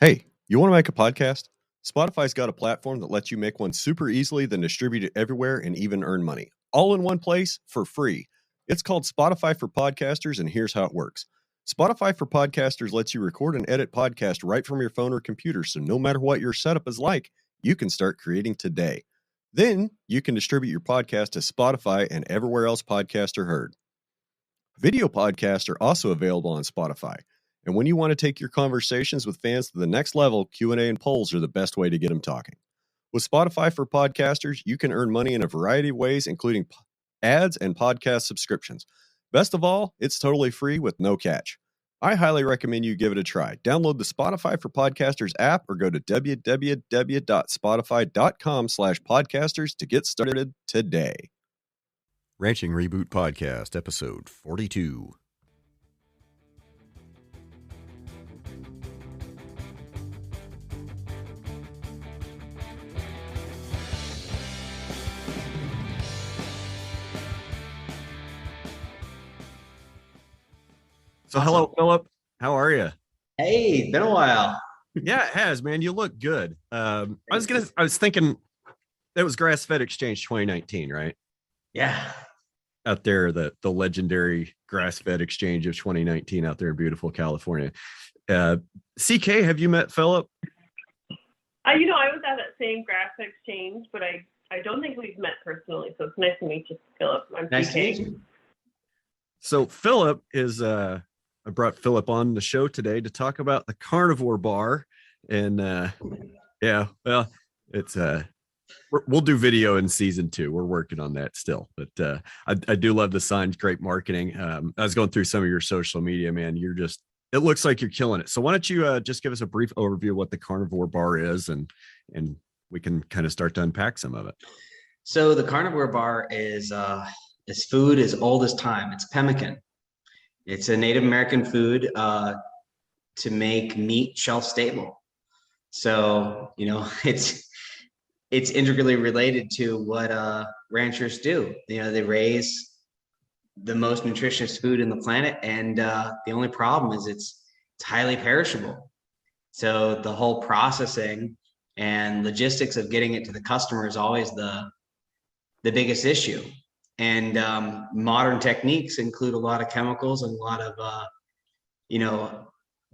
Hey, you want to make a podcast? Spotify's got a platform that lets you make one super easily, then distribute it everywhere and even earn money. All in one place for free. It's called Spotify for Podcasters, and here's how it works. Spotify for Podcasters lets you record and edit podcasts right from your phone or computer, so no matter what your setup is like, you can start creating today. Then you can distribute your podcast to Spotify and everywhere else podcasts are heard. Video podcasts are also available on Spotify. And when you want to take your conversations with fans to the next level, Q&A and polls are the best way to get them talking. With Spotify for Podcasters, you can earn money in a variety of ways, including ads and podcast subscriptions. Best of all, it's totally free with no catch. I highly recommend you give it a try. Download the Spotify for Podcasters app or go to www.spotify.com/podcasters to get started today. Ranching Reboot Podcast, episode 42. So hello, Phillip. How are you? Hey, been a while. Yeah, it has, man. You look good. I was thinking that was Grass-Fed Exchange 2019, right? Yeah. Out there, the legendary Grass-Fed Exchange of 2019 out there in beautiful California. CK, have you met Phillip? I was at that same Grass-Fed Exchange, but I don't think we've met personally. So it's nice to meet you, Phillip. I'm Nice CK. to meet you. So Phillip is I brought Phillip on the show today to talk about the Carnivore Bar, and it's we'll do video in season 2. We're working on that still, but I do love the signs, great marketing. I was going through some of your social media, man. It looks like you're killing it. So why don't you just give us a brief overview of what the Carnivore Bar is, and we can kind of start to unpack some of it. So the Carnivore Bar is food as old as time. It's pemmican. It's a Native American food to make meat shelf stable. So, it's integrally related to what ranchers do. They raise the most nutritious food in the planet, and the only problem is it's highly perishable. So the whole processing and logistics of getting it to the customer is always the biggest issue. And modern techniques include a lot of chemicals and a lot of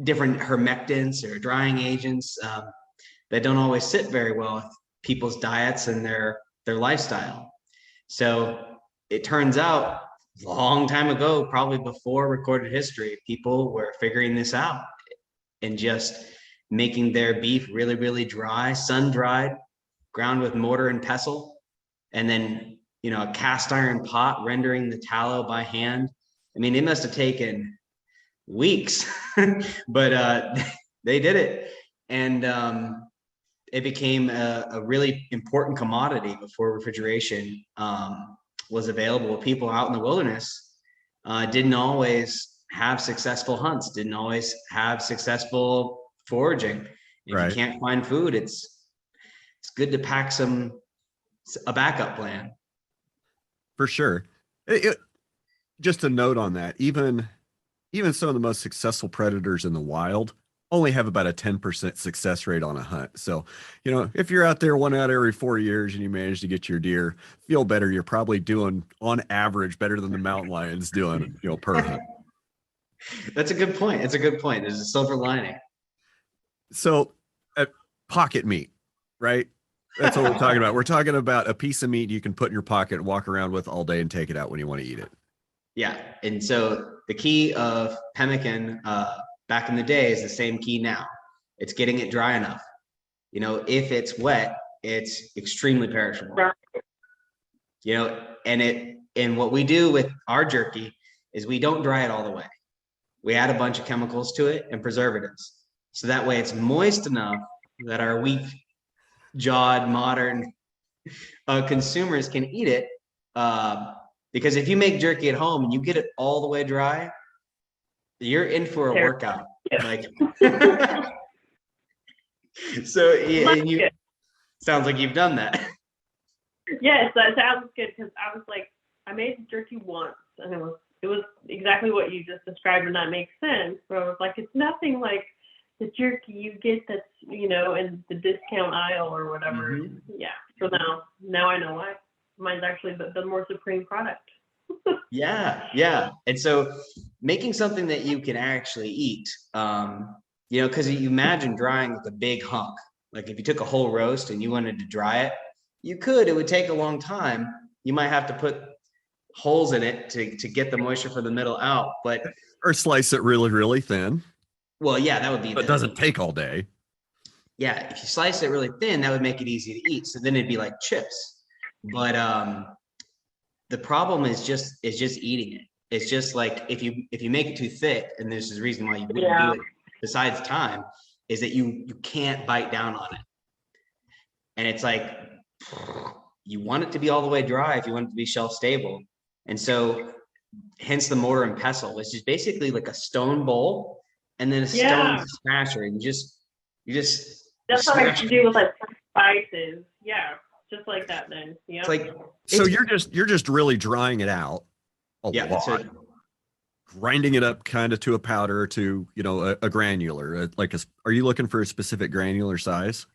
different hermectants or drying agents that don't always sit very well with people's diets and their lifestyle. So it turns out a long time ago, probably before recorded history, people were figuring this out and just making their beef really, really dry, sun-dried, ground with mortar and pestle, and then a cast iron pot rendering the tallow by hand. I mean, it must have taken weeks, but they did it. And it became a really important commodity before refrigeration was available. People out in the wilderness didn't always have successful hunts, didn't always have successful foraging. If Right. You can't find food, it's good to pack a backup plan. For sure. Just a note on that, even some of the most successful predators in the wild only have about a 10% success rate on a hunt. So, if you're out there one out every 4 years and you manage to get your deer, feel better. You're probably doing, on average, better than the mountain lions doing, per hunt. That's a good point. There's a silver lining. So, pocket meat, right? That's what we're talking about. We're talking about a piece of meat you can put in your pocket and walk around with all day and take it out when you want to eat it. Yeah. And so the key of pemmican back in the day is the same key now. It's getting it dry enough. If it's wet, it's extremely perishable. And what we do with our jerky is we don't dry it all the way. We add a bunch of chemicals to it and preservatives. So that way it's moist enough that our weak-jawed modern consumers can eat it. Because if you make jerky at home and you get it all the way dry, you're in for a workout. Sounds like you've done that. Yes, that sounds good, because I was like, I made jerky once, and it was exactly what you just described, and that makes sense. But I was like, it's nothing like the jerky you get that's, you know, in the discount aisle or whatever. Mhm. Yeah. So now I know why. Mine's actually the more supreme product. Yeah. And so making something that you can actually eat, you know, because you imagine drying like a big hunk. Like if you took a whole roast and you wanted to dry it, you could. It would take a long time. You might have to put holes in it to get the moisture from the middle out. But Or slice it really, really thin. well, yeah, that would be But it doesn't take all day. Yeah, if you slice it really thin, that would make it easy to eat. So then it'd be like chips. But the problem is just eating it. It's just like if you make it too thick, and this is the reason why you wouldn't do it besides time, is that you can't bite down on it. And it's like you want it to be all the way dry if you want it to be shelf stable. And so hence the mortar and pestle, which is basically like a stone bowl and then a stone smasher. And you just that's what I have to do with like spices. Yeah. Just like that then. Yeah. It's like so you're just really drying it out a lot. So, grinding it up kind of to a powder to, you know, a granular, are you looking for a specific granular size?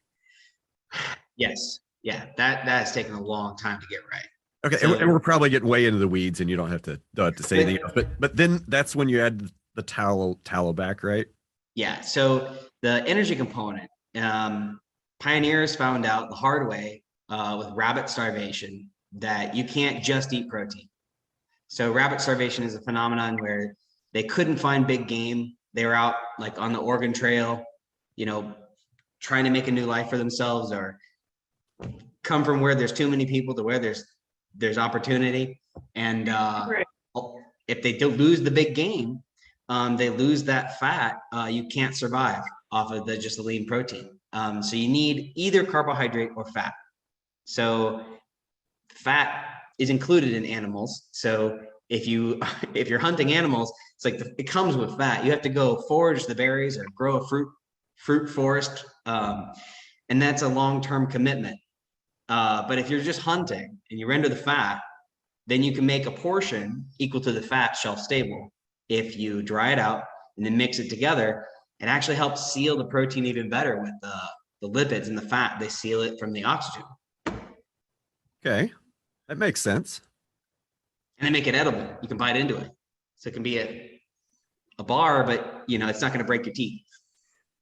Yes. Yeah. That's taken a long time to get right. Okay. So, and we're probably getting way into the weeds and you don't have to say anything else, but then that's when you add the tallow back, right? Yeah. So the energy component, pioneers found out the hard way with rabbit starvation that you can't just eat protein. So rabbit starvation is a phenomenon where they couldn't find big game. They were out like on the Oregon Trail, you know, trying to make a new life for themselves, or come from where there's too many people to where there's opportunity. And if they don't lose the big game, they lose that fat. You can't survive off of just the lean protein. So you need either carbohydrate or fat. So fat is included in animals. So if you're hunting animals, it's like it comes with fat. You have to go forage the berries or grow a fruit forest, and that's a long-term commitment. But if you're just hunting and you render the fat, then you can make a portion equal to the fat shelf stable. If you dry it out and then mix it together, it actually helps seal the protein even better with the lipids and the fat. They seal it from the oxygen. Okay, that makes sense. And they make it edible. You can bite into it. So it can be a bar, but you know, it's not going to break your teeth.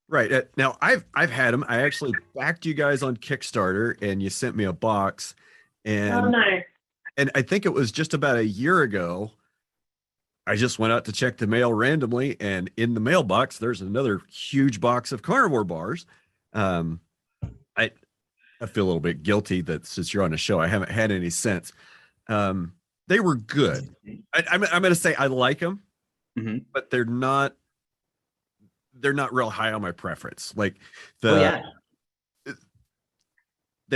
Right. Now I've had them. I actually backed you guys on Kickstarter and you sent me a box. And, nice. And I think it was just about a year ago. I just went out to check the mail randomly, and in the mailbox, there's another huge box of Carnivore Bars. I feel a little bit guilty that since you're on the show, I haven't had any since. They were good. I'm going to say I like them, but they're not real high on my preference. Like they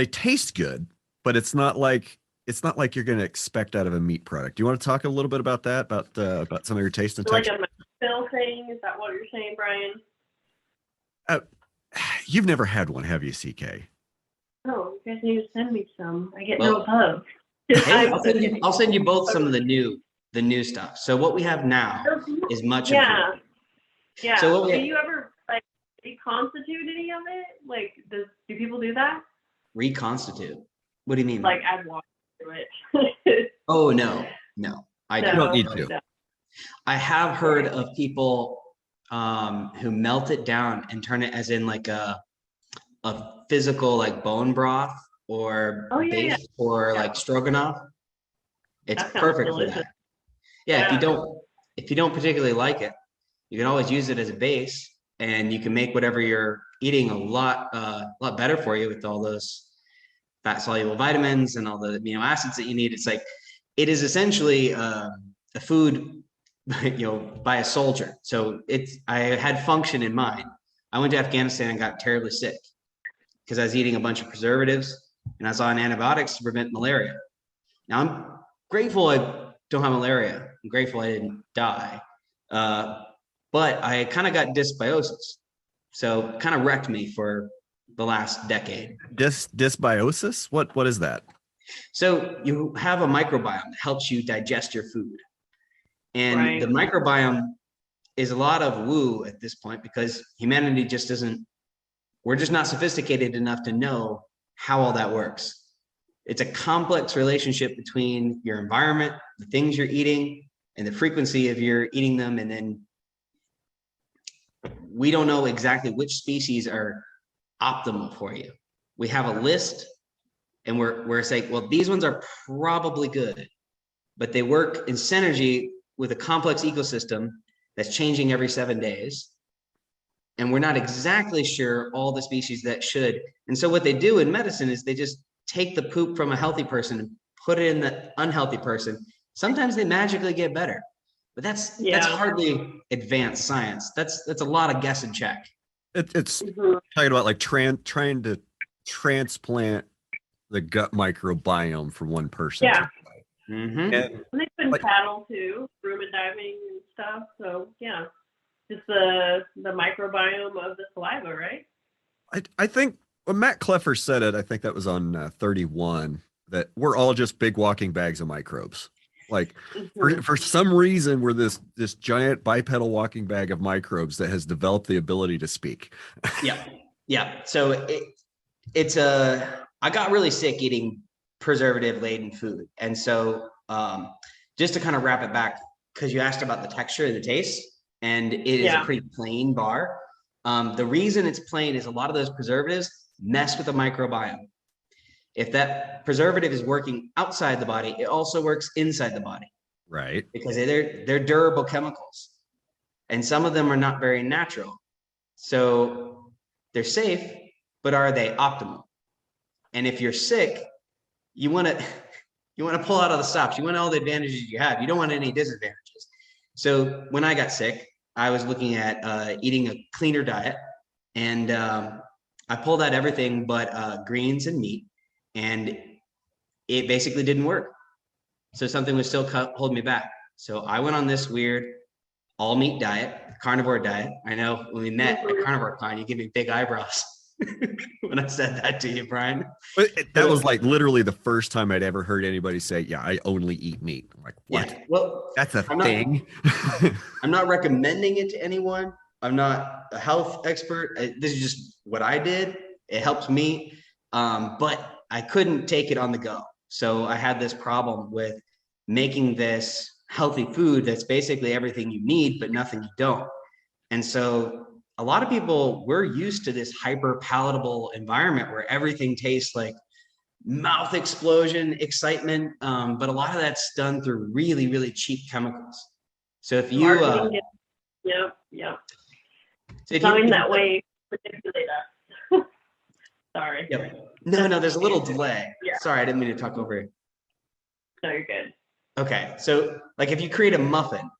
taste good, but it's not like you're going to expect out of a meat product. Do you want to talk a little bit about that, about some of your taste and texture? Like a mouthfeel thing? Is that what you're saying, Brian? You've never had one, have you, CK? No, you guys need to send me some. I get no love. Hey, I'll send you both some of the new stuff. So what we have now is much improved. Yeah. So do you ever like reconstitute any of it? Like, do people do that? Reconstitute? What do you mean? Like add water to it? Oh no, I don't need to. No. I have heard of people who melt it down and turn it as in like a physical like bone broth or base or like stroganoff. It's perfect for that. Yeah, if you don't particularly like it, you can always use it as a base, and you can make whatever you're eating a lot better for you with all those fat soluble vitamins and all the amino acids that you need. It's like it is essentially a food, you know, by a soldier. So I had function in mind. I went to Afghanistan and got terribly sick because I was eating a bunch of preservatives and I was on antibiotics to prevent malaria. Now I'm grateful I don't have malaria. I'm grateful I didn't die. But I kind of got dysbiosis. So kind of wrecked me for the last decade. Dysbiosis? What is that? So you have a microbiome that helps you digest your food. And the microbiome is a lot of woo at this point, because humanity just doesn't, we're just not sophisticated enough to know how all that works. It's a complex relationship between your environment, the things you're eating, and the frequency of your eating them. And then we don't know exactly which species are optimal for you. We have a list, and we're saying, well, these ones are probably good, but they work in synergy with a complex ecosystem that's changing every 7 days. And we're not exactly sure all the species that should. And so what they do in medicine is they just take the poop from a healthy person and put it in the unhealthy person. Sometimes they magically get better, but that's hardly advanced science. That's a lot of guess and check. It's talking about like trying to transplant the gut microbiome from one person. Yeah. Mm-hmm. And they've been cattle too, scuba diving and stuff. So yeah, just the microbiome of the saliva, right? I think when Matt Cleffer said it, I think that was on 31, that we're all just big walking bags of microbes. Like for some reason, we're this giant bipedal walking bag of microbes that has developed the ability to speak. Yeah. So I got really sick eating preservative laden food. And so just to kind of wrap it back, because you asked about the texture and the taste, and it is a pretty plain bar. The reason it's plain is a lot of those preservatives mess with the microbiome. If that preservative is working outside the body, it also works inside the body. Right. Because they're durable chemicals. And some of them are not very natural. So they're safe, but are they optimal? And if you're sick, you want to pull out all the stops. You want all the advantages you have. You don't want any disadvantages. So when I got sick, I was looking at eating a cleaner diet, and I pulled out everything but greens and meat, and it basically didn't work. So something was still holding me back. So I went on this weird all meat diet, carnivore diet. I know when we met at Carnivore Con, you gave me big eyebrows when I said that to you, Brian. But that was like literally the first time I'd ever heard anybody say, yeah, I only eat meat. I'm like, what? Yeah, well, that's a thing. I'm not recommending it to anyone. I'm not a health expert. This is just what I did. It helps me, but I couldn't take it on the go. So I had this problem with making this healthy food that's basically everything you need, but nothing you don't. And so a lot of people, we're used to this hyper palatable environment where everything tastes like mouth explosion, excitement. But a lot of that's done through really, really cheap chemicals. So if you, yeah. So going that way, manipulate us. Sorry. Yep. No, there's a little delay. Yeah. Sorry, I didn't mean to talk over you. No, you're good. Okay, so like if you create a muffin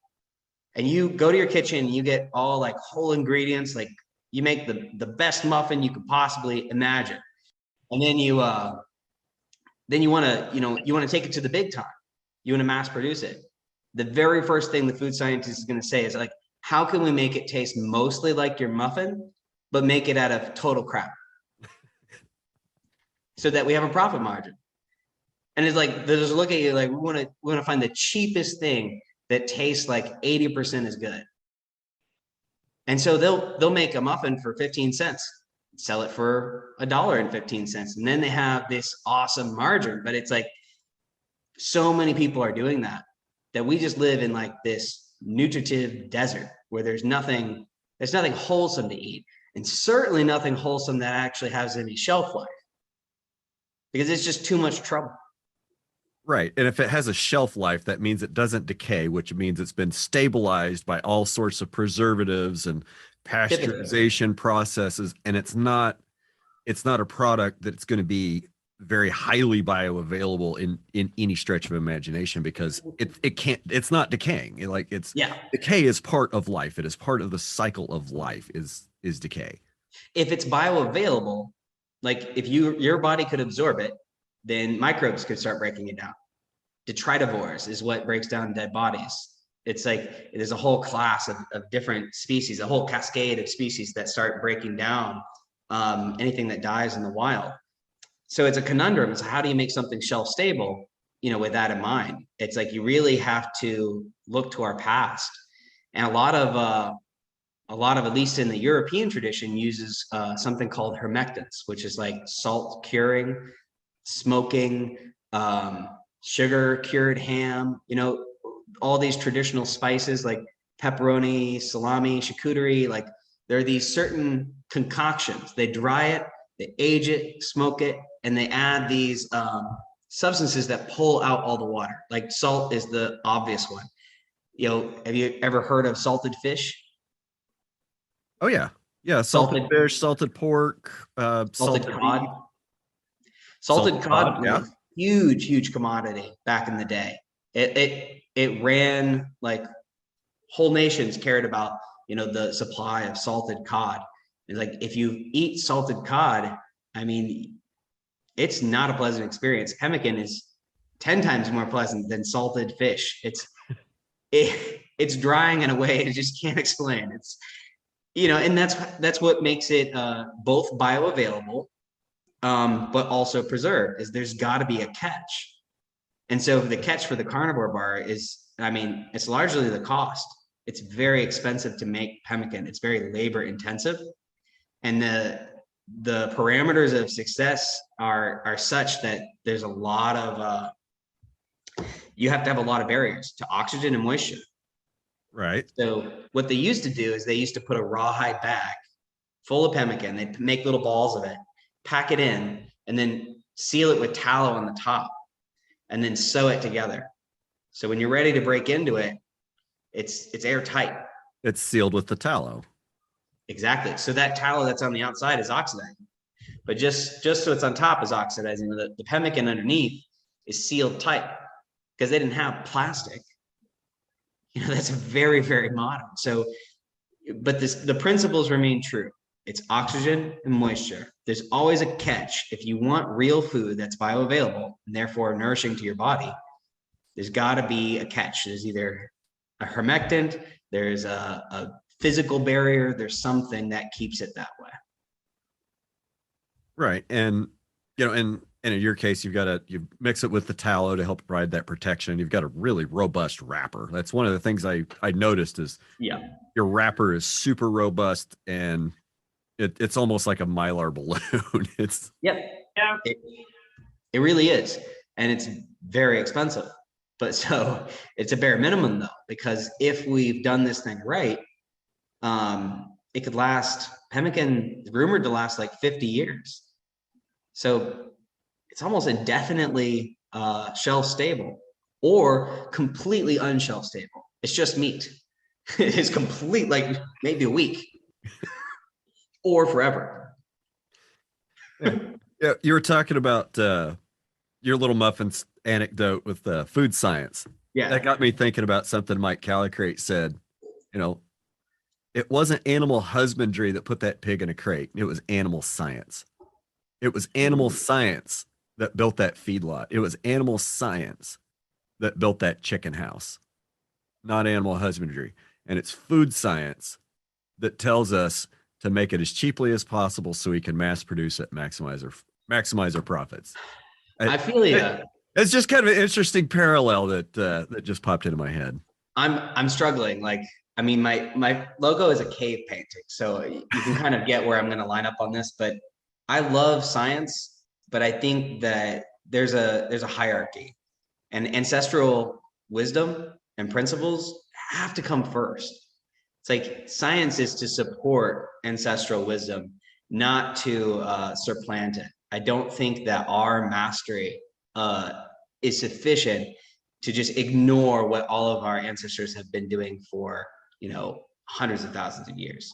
and you go to your kitchen, you get all like whole ingredients, like you make the best muffin you could possibly imagine, and then you want to take it to the big time. You want to mass produce it. The very first thing the food scientist is going to say is like, how can we make it taste mostly like your muffin, but make it out of total crap, so that we have a profit margin? And it's like, they just look at you like, we want to find the cheapest thing that tastes like 80% as good. And so they'll make a muffin for 15 cents, sell it for $1.15. And then they have this awesome margin. But it's like, so many people are doing that we just live in like this nutritive desert where there's nothing wholesome to eat, and certainly nothing wholesome that actually has any shelf life, because it's just too much trouble. Right. And if it has a shelf life, that means it doesn't decay, which means it's been stabilized by all sorts of preservatives and pasteurization processes. And it's not a product that's going to be very highly bioavailable in any stretch of imagination, because it's not decaying. Decay is part of life. It is part of the cycle of life is decay. If it's bioavailable, like if your body could absorb it, then microbes could start breaking it down. Detritivores is what breaks down dead bodies. It's like there's a whole class of different species, a whole cascade of species that start breaking down anything that dies in the wild. So it's a conundrum. It's how do you make something shelf stable, with that in mind? It's like you really have to look to our past And a lot of, at least in the European tradition, uses something called hermectants, which is like salt curing, smoking, sugar cured ham, all these traditional spices like pepperoni, salami, charcuterie. Like there are these certain concoctions. They dry it, they age it, smoke it, and they add these substances that pull out all the water. Like salt is the obvious one. Have you ever heard of salted fish? Oh yeah. Yeah. Salted fish, salted pork, salted cod. beef. Salted cod was a huge commodity back in the day. It ran, like, whole nations cared about, the supply of salted cod. It's like, if you eat salted cod, I mean, it's not a pleasant experience. Pemmican is 10 times more pleasant than salted fish. It's drying in a way I just can't explain. It's, and that's what makes it both bioavailable, but also preserved, is there's got to be a catch. And so the catch for the Carnivore Bar is, it's largely the cost. It's very expensive to make pemmican. It's very labor intensive. And the parameters of success are such that there's a lot of, you have to have a lot of barriers to oxygen and moisture. Right. So what they used to do is they used to put a rawhide bag full of pemmican. They'd make little balls of it, pack it in, and then seal it with tallow on the top, and then sew it together. So when you're ready to break into it, it's airtight. It's sealed with the tallow. Exactly. So that tallow that's on the outside is oxidizing, but just so it's on top is oxidizing. The pemmican underneath is sealed tight because they didn't have plastic. That's very, very modern. So, but the principles remain true. It's oxygen and moisture. There's always a catch. If you want real food that's bioavailable and therefore nourishing to your body, there's got to be a catch. There's either a hermectant, there's a physical barrier, there's something that keeps it that way. Right. And, and in your case, you mix it with the tallow to help provide that protection. You've got a really robust wrapper. That's one of the things I noticed is your wrapper is super robust, and it's almost like a Mylar balloon. It really is. And it's very expensive. But so it's a bare minimum though, because if we've done this thing right, it could last, pemmican is rumored to last like 50 years. So it's almost indefinitely shelf stable or completely unshelf stable. It's just meat. It is complete, like maybe a week or forever. Yeah, you were talking about your little muffins anecdote with food science. Yeah, that got me thinking about something Mike Calicrate said. It wasn't animal husbandry that put that pig in a crate. It was animal science. It was animal science that built that feedlot. It was animal science that built that chicken house, not animal husbandry. And it's food science that tells us to make it as cheaply as possible so we can mass produce it, maximize our profits. I feel you. It's just kind of an interesting parallel that just popped into my head. I'm struggling. Like, my logo is a cave painting, so you can kind of get where I'm going to line up on this. But I love science, but I think that there's a hierarchy, and ancestral wisdom and principles have to come first. It's like science is to support ancestral wisdom, not to supplant it. I don't think that our mastery is sufficient to just ignore what all of our ancestors have been doing for, hundreds of thousands of years.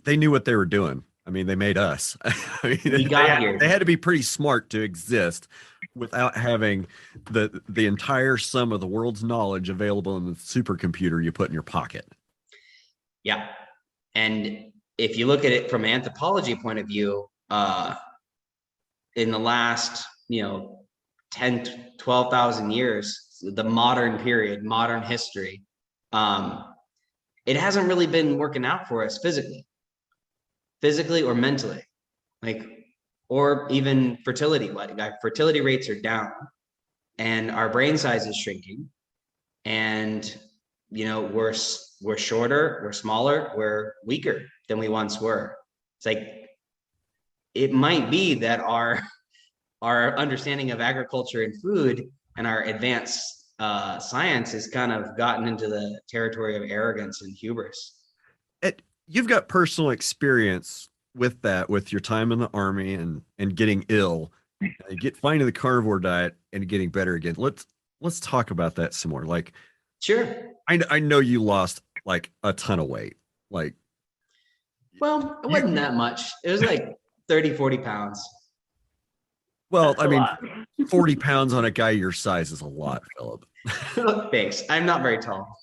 They knew what they were doing. They made us. They had to be pretty smart to exist without having the entire sum of the world's knowledge available in the supercomputer you put in your pocket. Yeah. And if you look at it from an anthropology point of view, in the last, 10, 12,000 years, the modern period, modern history, it hasn't really been working out for us physically or mentally, or even fertility. Like fertility rates are down, and our brain size is shrinking, and we're shorter, we're smaller, we're weaker than we once were. It's like, it might be that our understanding of agriculture and food and our advanced science has kind of gotten into the territory of arrogance and hubris. You've got personal experience with that, with your time in the Army and getting ill, finding the carnivore diet and getting better again. Let's talk about that some more. Like, sure. I know you lost like a ton of weight. Like, well, it wasn't that much. It was like 30, 40 pounds. Well, I mean, 40 pounds on a guy your size is a lot, Phillip. Thanks. I'm not very tall.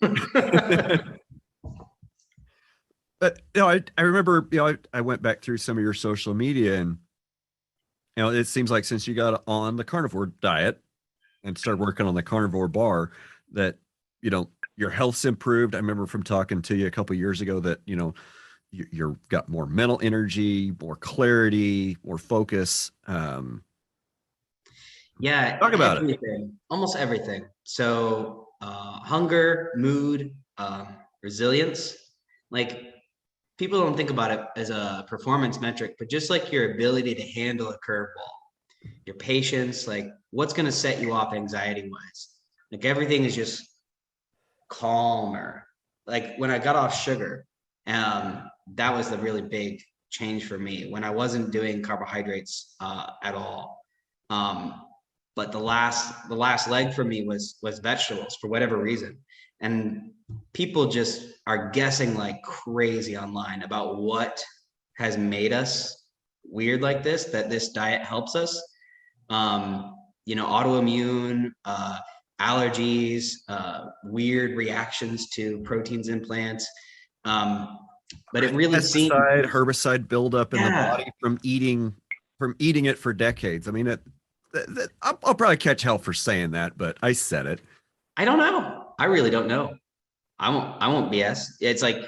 But I remember, I went back through some of your social media, and it seems like since you got on the carnivore diet and started working on the Carnivore Bar, that your health's improved. I remember from talking to you a couple of years ago that you're got more mental energy, more clarity, more focus. Yeah, talk about everything, it. Almost everything. So hunger, mood, resilience. Like, people don't think about it as a performance metric, but just like your ability to handle a curveball, your patience, like what's going to set you off anxiety wise. Like, everything is just calmer. Like, when I got off sugar, that was the really big change for me, when I wasn't doing carbohydrates at all. But the last leg for me was vegetables, for whatever reason. And people just are guessing like crazy online about what has made us weird like this, that this diet helps us. Autoimmune, allergies, weird reactions to proteins in plants. But it really seemed herbicide buildup in the body from eating it for decades. I mean, I'll probably catch hell for saying that, but I said it. I don't know. I really don't know. I won't BS. It's like,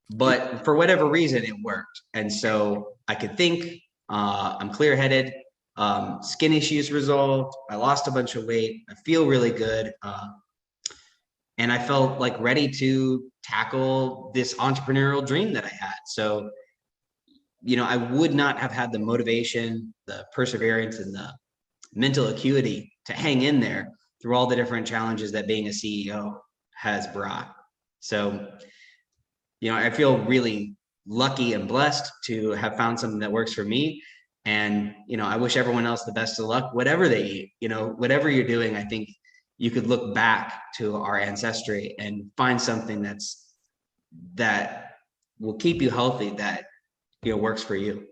but for whatever reason, it worked. And so I could think, I'm clear-headed, skin issues resolved. I lost a bunch of weight. I feel really good. And I felt like ready to tackle this entrepreneurial dream that I had. So, I would not have had the motivation, the perseverance, and the mental acuity to hang in there through all the different challenges that being a CEO has brought. So, I feel really lucky and blessed to have found something that works for me. And, I wish everyone else the best of luck, whatever they eat, whatever you're doing. I think you could look back to our ancestry and find something that will keep you healthy, that, works for you.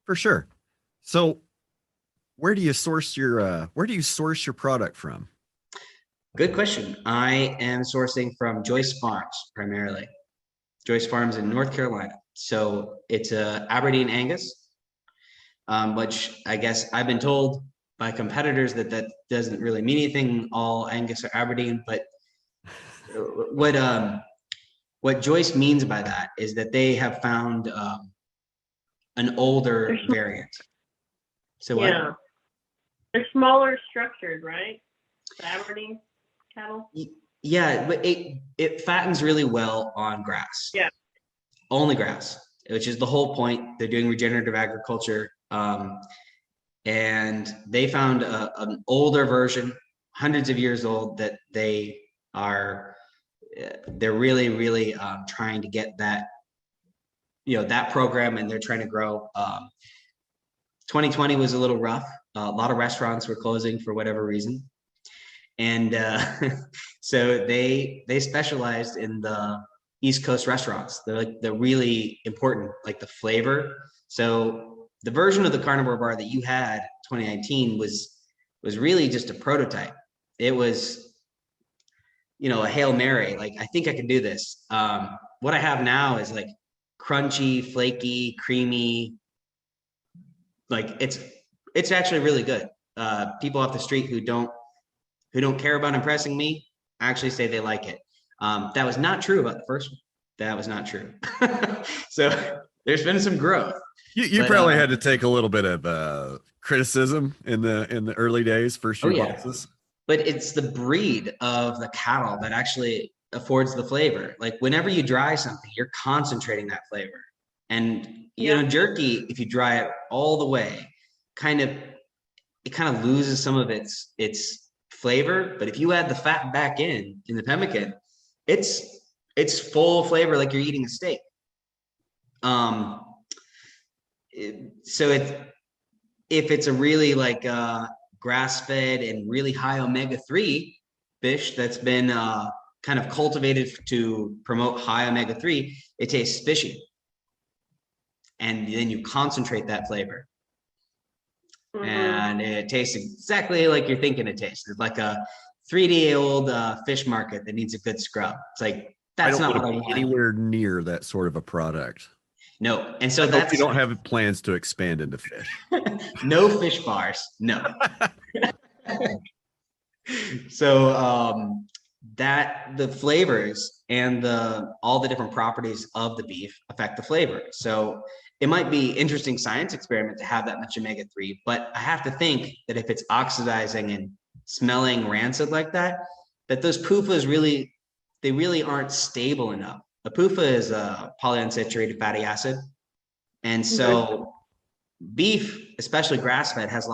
For sure. So where do you source your product from? Good question. I am sourcing from Joyce Farms primarily. Joyce Farms in North Carolina. So it's Aberdeen Angus, which I guess I've been told by competitors that doesn't really mean anything. All Angus are Aberdeen, but what Joyce means by that is that they have found an older variant. So yeah, they're smaller structured, right? The Aberdeen cattle. Yeah, but it fattens really well on grass. Yeah, only grass, which is the whole point. They're doing regenerative agriculture, and they found an older version, hundreds of years old, that they're really, really trying to get that, that program, and they're trying to grow. 2020 was a little rough. A lot of restaurants were closing for whatever reason. And so they specialized in the East Coast restaurants. They're really important, like the flavor. So the version of the Carnivore Bar that you had 2019 was really just a prototype. It was, a Hail Mary. Like, I think I can do this. What I have now is like crunchy, flaky, creamy. Like, it's actually really good. People off the street who don't care about impressing me actually say they like it. That was not true about the first one. That was not true. So there's been some growth. You probably had to take a little bit of criticism in the early days, first few boxes. But it's the breed of the cattle that actually affords the flavor. Like whenever you dry something, you're concentrating that flavor. And you know, jerky, if you dry it all the way, it kind of loses some of its flavor. But if you add the fat back in the pemmican, it's full flavor, like you're eating a steak. So if it's a really like grass-fed and really high omega-3 fish that's been kind of cultivated to promote high omega-3, it tastes fishy. And then you concentrate that flavor. And it tastes exactly like you're thinking it tastes. It's like a 3-day-old fish market that needs a good scrub. It's like, that's not what I want. Anywhere near that sort of a product. No. And so I hope you don't have plans to expand into fish. No fish bars. No. So that the flavors and all the different properties of the beef affect the flavor. So it might be interesting science experiment to have that much omega-3, but I have to think that if it's oxidizing and smelling rancid like that, that those PUFAs really aren't stable enough. A PUFA is a polyunsaturated fatty acid. And so beef, especially grass-fed, has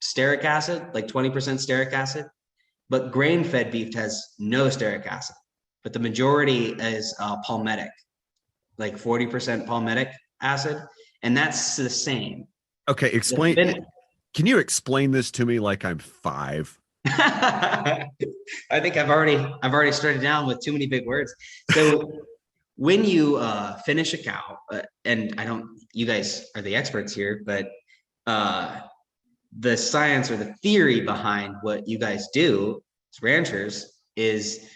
stearic acid, like 20% stearic acid, but grain-fed beef has no stearic acid, but the majority is palmitic, like 40% palmitic acid, and that's the same. Okay, can you explain this to me like I'm 5? I think I've already started down with too many big words. So when you finish a cow, and you guys are the experts here, but the science or the theory behind what you guys do as ranchers is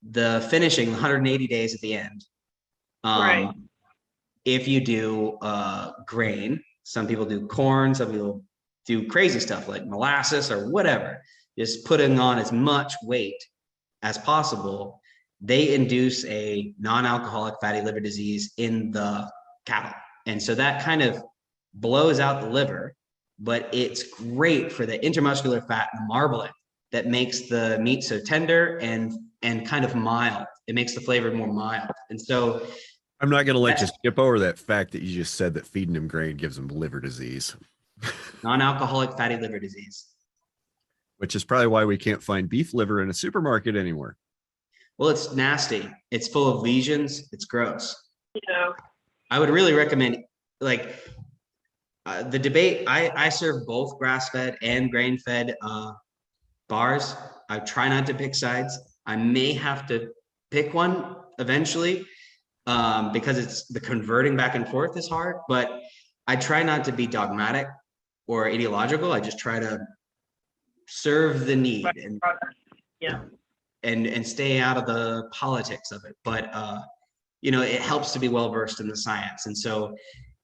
the finishing 180 days at the end. Right. If you do grain, some people do corn, some people do crazy stuff like molasses or whatever, just putting on as much weight as possible, they induce a non-alcoholic fatty liver disease in the cattle. And so that kind of blows out the liver, but it's great for the intermuscular fat and the marbling that makes the meat so tender and kind of mild. It makes the flavor more mild. And so I'm not going to let you skip over that fact that you just said that feeding them grain gives them liver disease. Non-alcoholic fatty liver disease. Which is probably why we can't find beef liver in a supermarket anymore. Well, it's nasty. It's full of lesions. It's gross. Yeah. I would really recommend, like, the debate. I serve both grass-fed and grain-fed bars. I try not to pick sides. I may have to pick one eventually because it's the converting back and forth is hard, but I try not to be dogmatic or ideological. I just try to serve the need and stay out of the politics of it. But it helps to be well versed in the science. And so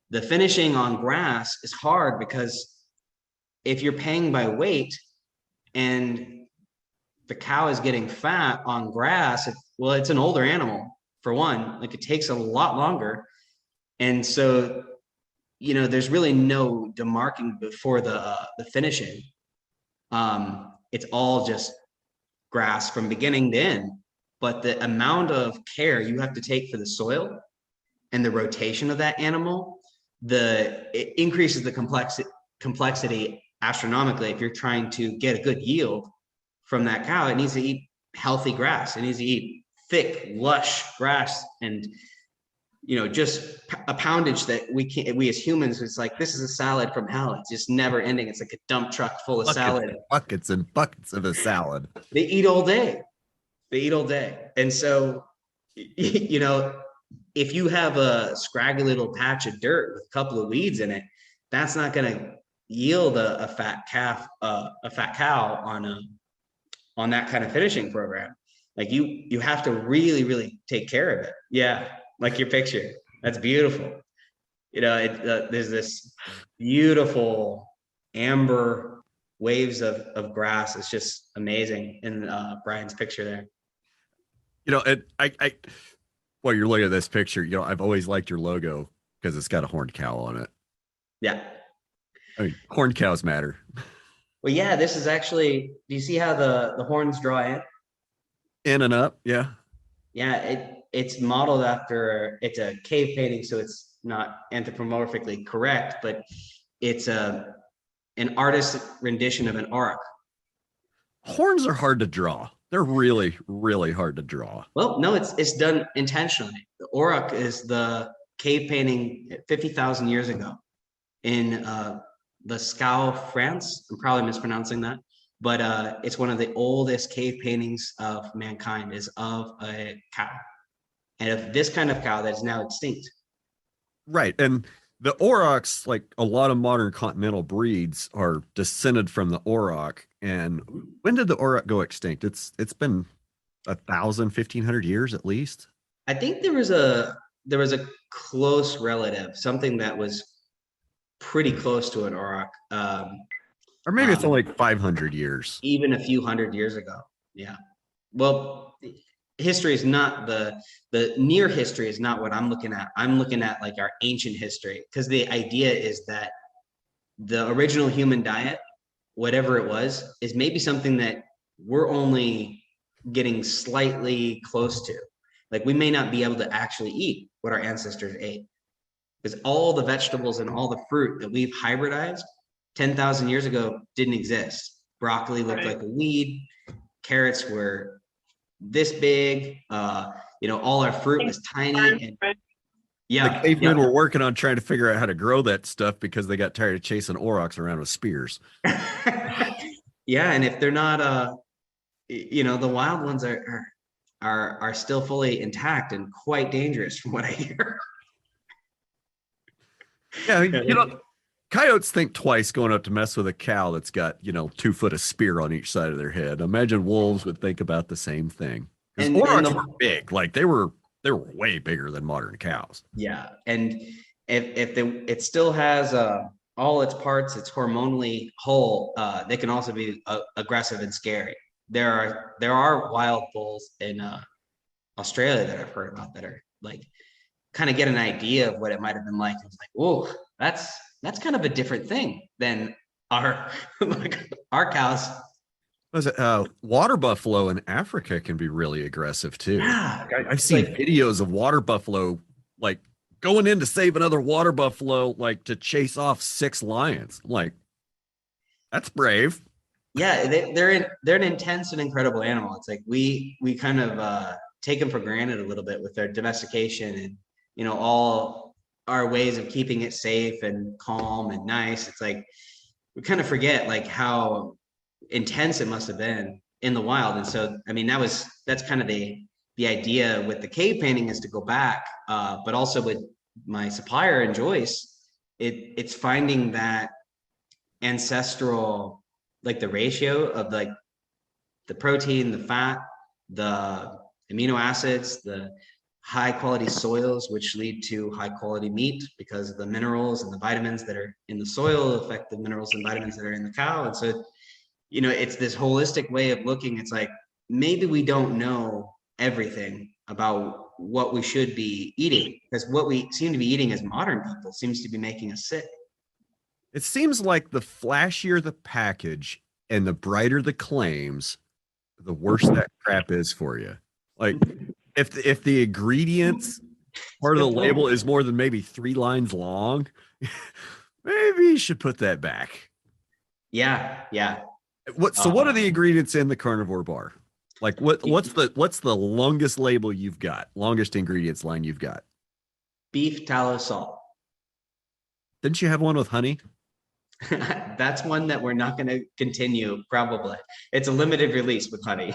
the finishing on grass is hard because if you're paying by weight and the cow is getting fat on grass, it's an older animal for one, like it takes a lot longer. And so, there's really no demarking before the finishing. It's all just grass from beginning to end, but the amount of care you have to take for the soil and the rotation of that animal, it increases the complexity astronomically. If you're trying to get a good yield from that cow, it needs to eat healthy grass. It needs to eat thick, lush grass, and just a poundage that we as humans, it's like, this is a salad from hell. It's just never ending. It's like a dump truck full of salad. Buckets and buckets of a salad. They eat all day. And so, if you have a scraggly little patch of dirt with a couple of weeds in it, that's not going to yield a fat cow on that kind of finishing program. Like you have to really, really take care of it. Yeah. Like your picture. That's beautiful. There's this beautiful amber waves of grass. It's just amazing in Brian's picture there. While you're looking at this picture, I've always liked your logo because it's got a horned cow on it. Yeah. I mean, horned cows matter. Well, yeah, this is actually, do you see how the horns draw in? In and up. Yeah. Yeah, it's modeled after, it's a cave painting, so it's not anthropomorphically correct, but it's an artist's rendition of an auroch. Horns are hard to draw. They're really, really hard to draw. Well, no, it's done intentionally. The auroch is the cave painting 50,000 years ago in the Scow, France. I'm probably mispronouncing that, but it's one of the oldest cave paintings of mankind, is of a cow, and of this kind of cow that is now extinct. Right. And the aurochs, like a lot of modern continental breeds, are descended from the auroch. And when did the auroch go extinct? It's been 1,000, 1,500 years at least. I think there was a close relative, something that was pretty close to an auroch, Or maybe it's only like 500 years. even a few hundred years ago. Yeah. Well, history is not the near history is not what I'm looking at. I'm looking at like our ancient history, because the idea is that the original human diet, whatever it was, is maybe something that we're only getting slightly close to. Like, we may not be able to actually eat what our ancestors ate, because all the vegetables and all the fruit that we've hybridized 10,000 years ago didn't exist. Broccoli looked like a weed. Carrots were this big. All our fruit was tiny. And The cavemen were working on trying to figure out how to grow that stuff because they got tired of chasing aurochs around with spears. Yeah, and if they're not, the wild ones are still fully intact and quite dangerous, from what I hear. Yeah, coyotes think twice going up to mess with a cow that's got 2 foot of spear on each side of their head. Imagine wolves would think about the same thing. Because aurochs were big, like they were way bigger than modern cows. Yeah, and if it still has all its parts, it's hormonally whole, they can also be aggressive and scary. There are wild bulls in Australia that I've heard about that are like, kind of get an idea of what it might have been like. I was like, whoa, that's kind of a different thing than our our cows. Was it water buffalo in Africa can be really aggressive too. Yeah, I've seen videos of water buffalo like going in to save another water buffalo, like to chase off 6 lions. I'm like, that's brave. Yeah, they're an intense and incredible animal. It's like we kind of take them for granted a little bit with their domestication and all our ways of keeping it safe and calm and nice. It's like we kind of forget like how intense it must have been in the wild. And so, I mean, that's kind of the idea with the cave painting, is to go back, but also with my supplier and Joyce, it's finding that ancestral, like the ratio of like the protein, the fat, the amino acids, the high quality soils, which lead to high quality meat, because the minerals and the vitamins that are in the soil affect the minerals and vitamins that are in the cow. And so, it's this holistic way of looking. It's like, maybe we don't know everything about what we should be eating, because what we seem to be eating as modern people seems to be making us sick. It seems like the flashier the package and the brighter the claims, the worse that crap is for you. Like, if the ingredients part of the label is more than maybe 3 lines long, maybe you should put that back. Yeah. What are the ingredients in the Carnivore Bar? Like what's the longest label you've got? Longest ingredients line you've got? Beef tallow salt. Didn't you have one with honey? That's one that we're not going to continue, probably. It's a limited release with honey.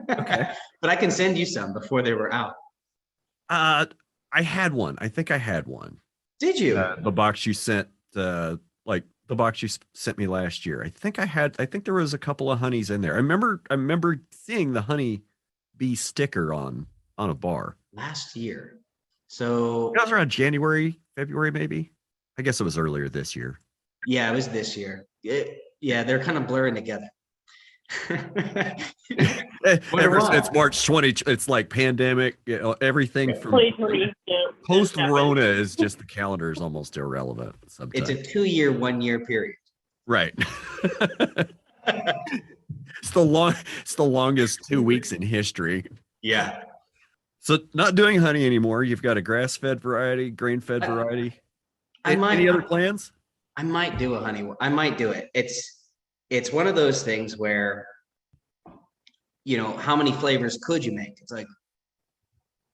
Okay. But I can send you some before they were out. I had one. I think I had one. Did you? The box you sent, the box you sent me last year. I think there was a couple of honeys in there. I remember seeing the honey bee sticker on a bar last year. So that was around January, February, maybe. I guess it was earlier this year. Yeah, it was this year. Yeah, they're kind of blurring together. Ever since March 20, it's like pandemic, everything from post Rona is just, the calendar is almost irrelevant sometimes. It's a 2-year, 1-year period. Right. It's the longest 2 weeks in history. Yeah. So not doing honey anymore. You've got a grass-fed variety, grain-fed variety. I might, Any other plans? I might do a honey. I might do it. It's one of those things where, how many flavors could you make? It's like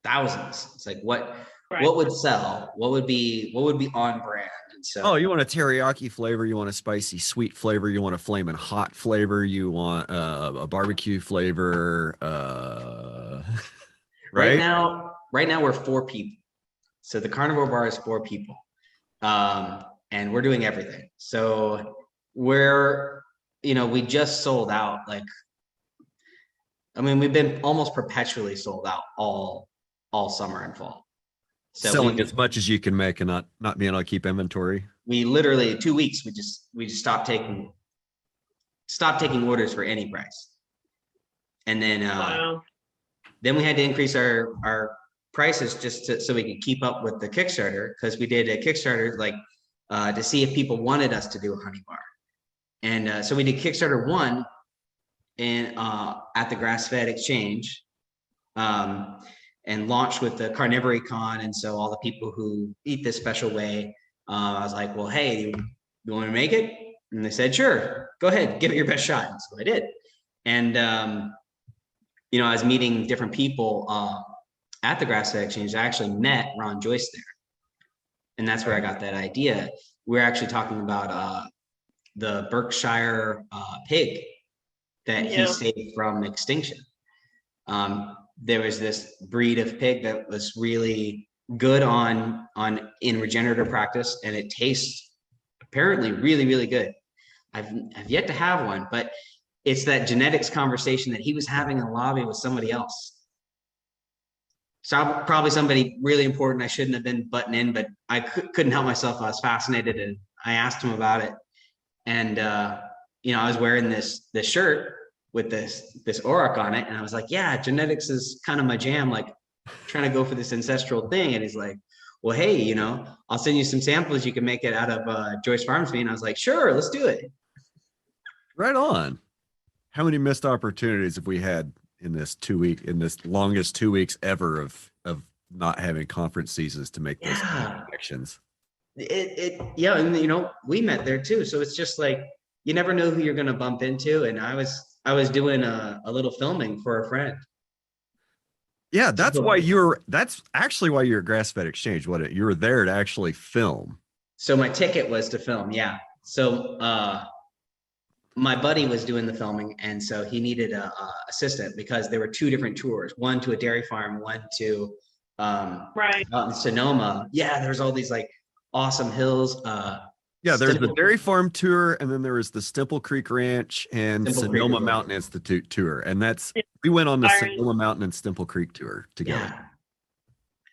thousands. It's like what would sell? What would be on brand? And so, You want a teriyaki flavor, you want a spicy sweet flavor, you want a flaming hot flavor, you want a barbecue flavor, right right? now we're 4 people. So the Carnivore Bar is 4 people. And we're doing everything. So we just sold out. We've been almost perpetually sold out all summer and fall. So selling as much as you can make and not being able to keep inventory. We literally 2 weeks, we just stopped taking orders for any price. And then, then we had to increase our prices just so we could keep up with the Kickstarter, because we did a Kickstarter to see if people wanted us to do a honey bar. And so we did Kickstarter 1 at the Grass-Fed Exchange, and launched with the Carnivore Con. And so all the people who eat this special way, I was like, well, hey, you want to make it? And they said, sure, go ahead, give it your best shot. And so I did. And, I was meeting different people at the Grass-Fed Exchange. I actually met Ron Joyce there. And that's where I got that idea. We're actually talking about the Berkshire pig that he saved from extinction. There was this breed of pig that was really good in regenerative practice, and it tastes apparently really, really good. I've yet to have one, but it's that genetics conversation that he was having in the lobby with somebody else. So probably somebody really important. I shouldn't have been butting in, but I couldn't help myself. I was fascinated, and I asked him about it. And I was wearing this shirt with this auroch on it, and I was like, yeah, genetics is kind of my jam, like trying to go for this ancestral thing. And he's like, well, hey, I'll send you some samples. You can make it out of Joyce Farms meat. And I was like, sure, let's do it. Right on. How many missed opportunities have we had in this longest 2 weeks ever of not having conference seasons to make those connections? And we met there too. So it's just like, you never know who you're going to bump into. And I was doing a little filming for a friend. Yeah, that's actually why you're at Grass-Fed Exchange. You were there to actually film. So my ticket was to film. Yeah. So, my buddy was doing the filming, and so he needed a assistant because there were 2 different tours, one to a dairy farm, one to out in Sonoma. Yeah, there's all these awesome hills. There's the dairy farm tour, and then there was the Stemple Creek Ranch and Sonoma Mountain Institute tour, and we went on the Sonoma Mountain and Stemple Creek tour together. Yeah.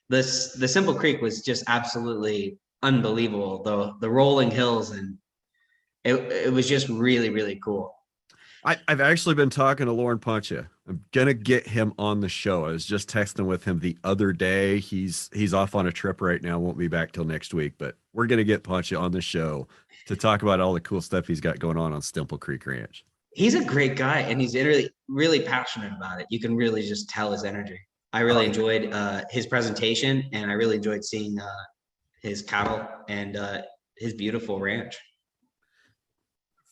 The Stemple Creek was just absolutely unbelievable, though, the rolling hills, and it was just really, really cool. I've actually been talking to Lauren Poncha. I'm gonna get him on the show. I was just texting with him the other day. He's off on a trip right now. Won't be back till next week, but we're gonna get Poncha on the show to talk about all the cool stuff he's got going on Stemple Creek Ranch. He's a great guy, and he's really, really passionate about it. You can really just tell his energy. I really enjoyed his presentation, and I really enjoyed seeing his cattle and his beautiful ranch.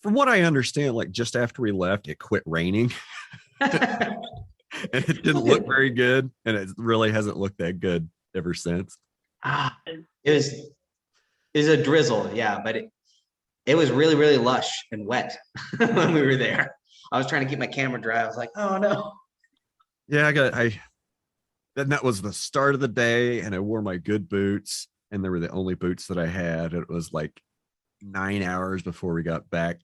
From what I understand, just after we left, it quit raining. And it didn't look very good. And it really hasn't looked that good ever since. It was a drizzle. Yeah. But it was really, really lush and wet when we were there. I was trying to keep my camera dry. I was like, oh no. Yeah, then that was the start of the day, and I wore my good boots, and they were the only boots that I had. It was 9 hours before I got back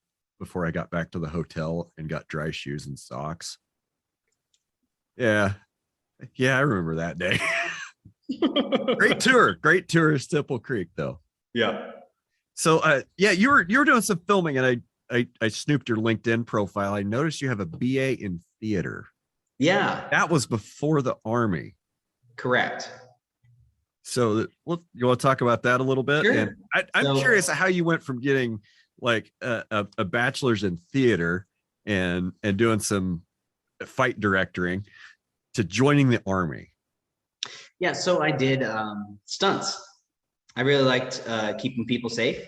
to the hotel and got dry shoes and socks. Yeah, I remember that day. Great tour of Stemple Creek, though. Yeah. So, you were doing some filming, and I snooped your LinkedIn profile. I noticed you have a BA in theater. Yeah, that was before the Army. Correct. So, you want to talk about that a little bit? Sure. And I'm curious how you went from getting a bachelor's in theater and doing some fight directing to joining the Army? Yeah, so I did stunts. I really liked keeping people safe.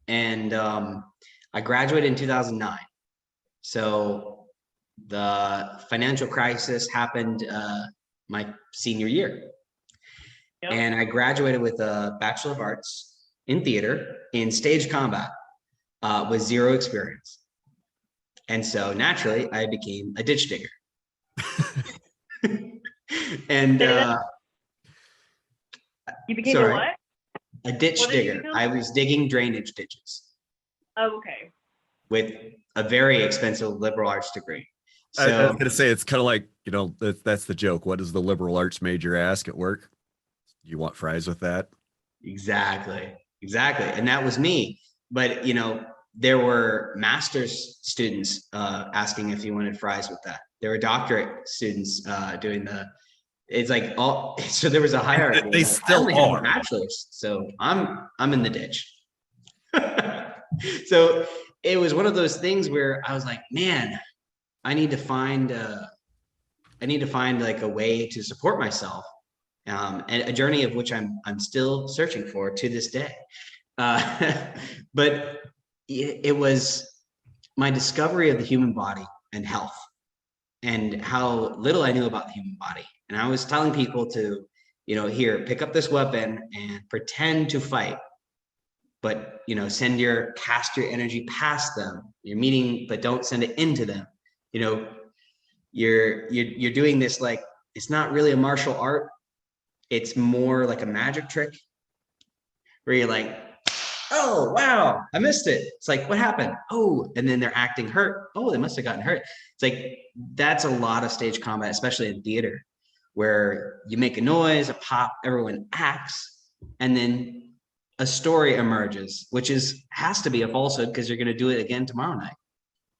And I graduated in 2009. So the financial crisis happened my senior year. Yep. And I graduated with a Bachelor of Arts in theater in stage combat with zero experience. And so naturally, I became a ditch digger. And you became sorry, a what? a ditch What did you digger. become? I was digging drainage ditches Oh, okay. with a very expensive liberal arts degree. I was So going to say, it's kind of like, that's the joke. What does the liberal arts major ask at work? You want fries with that? exactly. And that was me. But, there were master's students asking if you wanted fries with that. There were doctorate students doing it's like all, so there was a hierarchy. They I still only have are. a bachelor's, so I'm in the ditch. So it was one of those things where I was like, man, I need to find like a way to support myself, and a journey of which I'm still searching for to this day. But it was my discovery of the human body and health, and how little I knew about the human body. And I was telling people to, here, pick up this weapon and pretend to fight, but cast your energy past them. You're meeting, but don't send it into them. You're doing this like, it's not really a martial art. It's more like a magic trick where you're like, oh, wow, I missed it. It's like, what happened? Oh, and then they're acting hurt. Oh, they must have gotten hurt. It's like, that's a lot of stage combat, especially in theater, where you make a noise, a pop, everyone acts, and then a story emerges, which has to be a falsehood because you're going to do it again tomorrow night.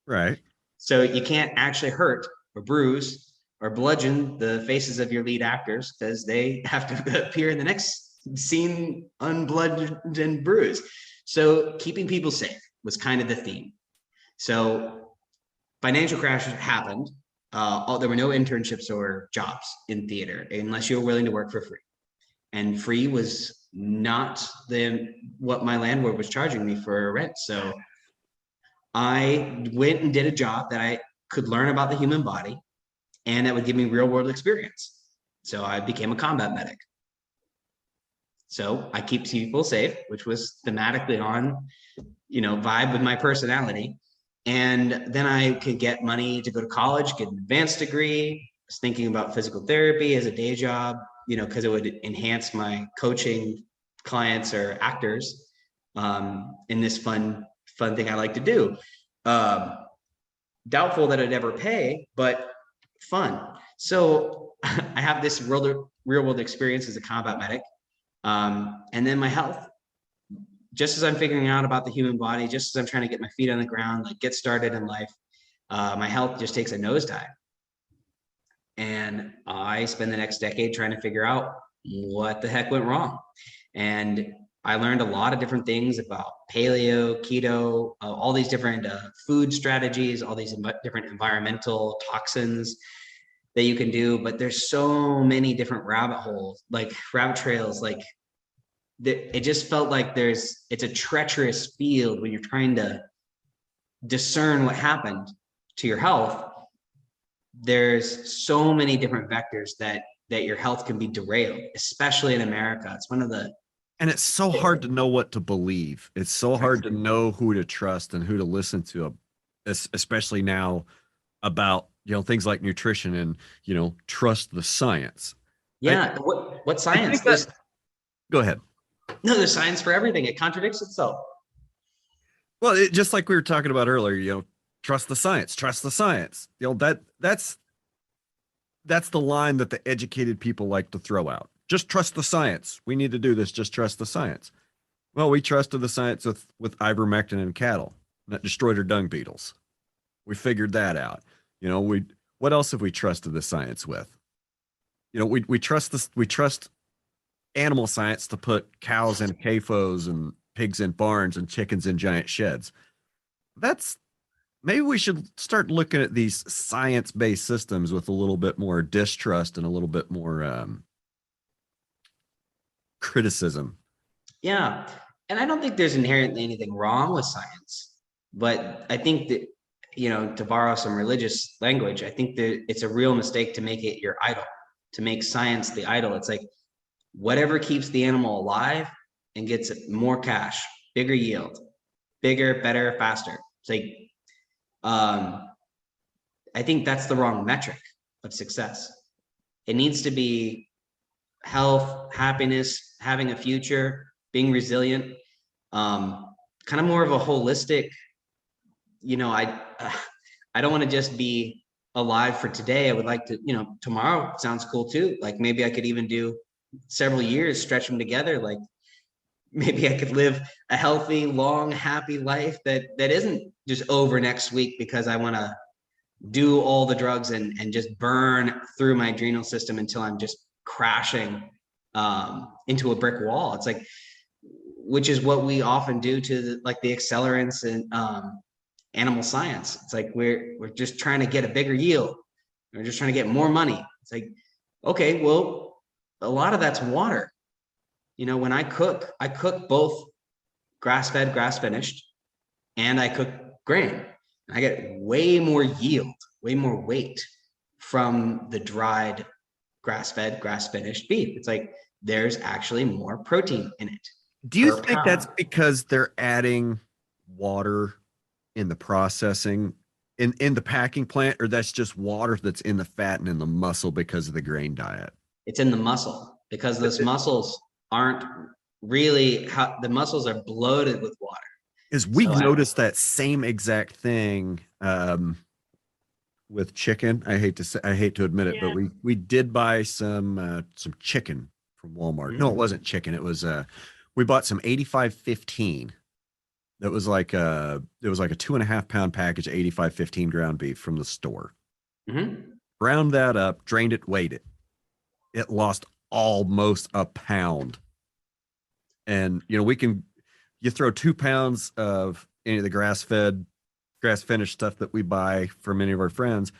Right. So you can't actually hurt or bruise or bludgeon the faces of your lead actors because they have to appear in the next scene unbludgeoned and bruised. So keeping people safe was kind of the theme. So financial crash happened. There were no internships or jobs in theater unless you were willing to work for free. And free was not what my landlord was charging me for rent. So I went and did a job that I could learn about the human body and that would give me real world experience. So I became a combat medic. So I keep people safe, which was thematically on, vibe with my personality. And then I could get money to go to college, get an advanced degree. I was thinking about physical therapy as a day job, because it would enhance my coaching clients or actors in this fun thing I like to do. Doubtful that it'd ever pay, but fun. So I have this real world experience as a combat medic. And then my health, just as I'm figuring out about the human body, just as I'm trying to get my feet on the ground, like get started in life, my health just takes a nosedive. And I spend the next decade trying to figure out what the heck went wrong. And I learned a lot of different things about paleo, keto, all these different food strategies, all these different environmental toxins that you can do. But there's so many different rabbit trails, it just felt like it's a treacherous field when you're trying to discern what happened to your health. There's so many different vectors that your health can be derailed, especially in America. It's one of the, and it's so hard to know what to believe. It's so hard to know who to trust and who to listen to, especially now about, things like nutrition and, trust the science. Yeah. What science? Go ahead. No, there's science for everything. It contradicts itself. Well, just like we were talking about earlier, trust the science, trust the science. That's the line that the educated people like to throw out. Just trust the science. We need to do this. Just trust the science. Well, we trusted the science with ivermectin in cattle that destroyed our dung beetles. We figured that out. What else have we trusted the science with? We trust this. We trust animal science to put cows in CAFOs and pigs in barns and chickens in giant sheds. That's Maybe we should start looking at these science-based systems with a little bit more distrust and a little bit more criticism. Yeah. And I don't think there's inherently anything wrong with science, but I think that, to borrow some religious language, I think that it's a real mistake to make it your idol, to make science the idol. It's like whatever keeps the animal alive and gets more cash, bigger yield, bigger, better, faster. It's like, I think that's the wrong metric of success. It needs to be health, happiness, having a future, being resilient, kind of more of a holistic, I don't want to just be alive for today. I would like to, tomorrow sounds cool too. Like maybe I could even do several years, stretch them together. Like maybe I could live a healthy, long, happy life that isn't just over next week because I want to do all the drugs and just burn through my adrenal system until I'm just crashing into a brick wall. It's like, which is what we often do to the accelerants and animal science. It's like we're just trying to get a bigger yield. We're just trying to get more money. It's like, okay, well, a lot of that's water. When I cook both grass-fed, grass-finished, and I cook grain. I get way more yield, way more weight from the dried grass-fed, grass-finished beef. It's like there's actually more protein in it. Do you think that's because they're adding water in the processing in the packing plant, or that's just water that's in the fat and in the muscle because of the grain diet? It's in the muscle because those muscles aren't really the muscles are bloated with water. Is we've noticed that same exact thing with chicken. I hate to admit it, but we did buy some chicken from Walmart. Mm-hmm. No, it wasn't chicken. It was we bought some 8515. That was like it was like a 2.5 pound package of 8515 ground beef from the store. Mm-hmm. Ground that up, drained it, weighed it. It lost almost a pound. And you throw 2 pounds of any of the grass-fed, grass-finished stuff that we buy from many of our friends,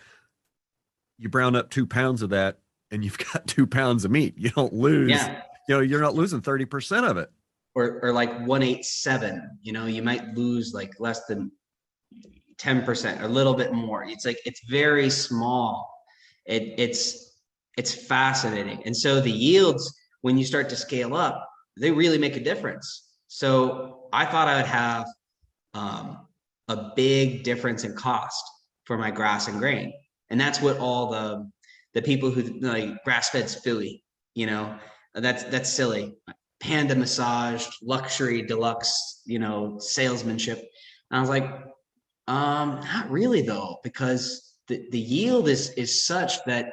you brown up 2 pounds of that and you've got 2 pounds of meat. You don't lose, you're not losing 30% of it. Or like 187, you might lose like less than 10%, a little bit more. It's like, it's very small. It's fascinating. And so the yields, when you start to scale up, they really make a difference. So I thought I would have a big difference in cost for my grass and grain. And that's what all the people who like grass-fed's phooey, that's silly. Panda massaged, luxury, deluxe, salesmanship. And I was like, not really though, because the yield is such that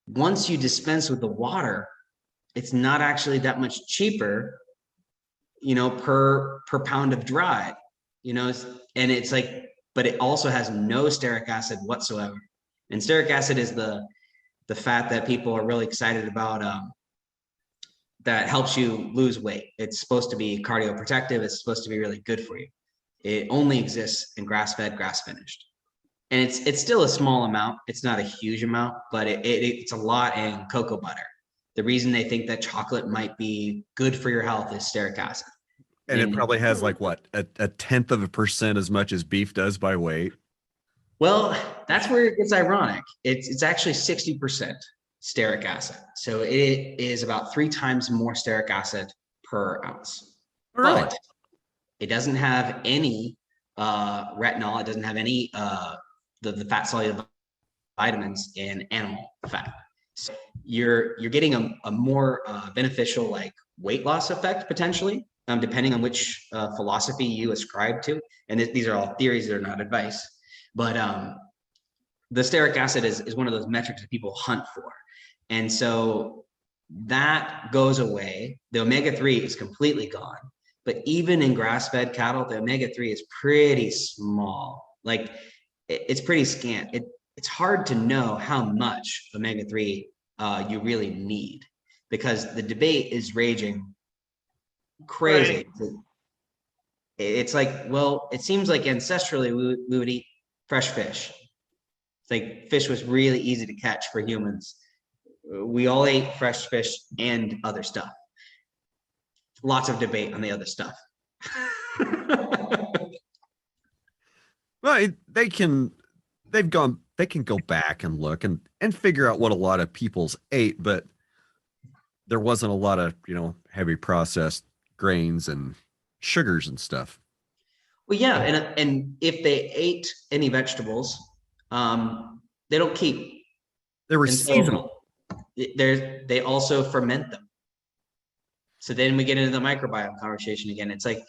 once you dispense with the water, it's not actually that much cheaper, per pound of dried, and it's like, but it also has no stearic acid whatsoever. And stearic acid is the fat that people are really excited about, that helps you lose weight. It's supposed to be cardioprotective. It's supposed to be really good for you. It only exists in grass-fed, grass-finished. And it's still a small amount. It's not a huge amount, but it's a lot in cocoa butter. The reason they think that chocolate might be good for your health is stearic acid. And it probably has like what, a 0.1% as much as beef does by weight. Well, that's where it gets ironic. It's actually 60% stearic acid. So it is about 3 times more stearic acid per ounce. Really? But it doesn't have any retinol. It doesn't have any the fat soluble vitamins in animal fat. So you're getting a more beneficial like weight loss effect potentially, depending on which philosophy you ascribe to. And these are all theories, they're not advice. But the stearic acid is one of those metrics that people hunt for. And so that goes away. The omega-3 is completely gone. But even in grass-fed cattle, the omega-3 is pretty small. Like it's pretty scant. It's hard to know how much omega-3 you really need, because the debate is raging crazy. Right. It's like, well, it seems like ancestrally we would eat fresh fish. It's like fish was really easy to catch for humans. We all ate fresh fish and other stuff. Lots of debate on the other stuff. Well, they can go back and look and figure out what a lot of people's ate, but there wasn't a lot of, heavy processed grains and sugars and stuff. Well, yeah, and if they ate any vegetables, they don't keep. They were And seasonal. So they also ferment them. So then we get into the microbiome conversation again. It's like,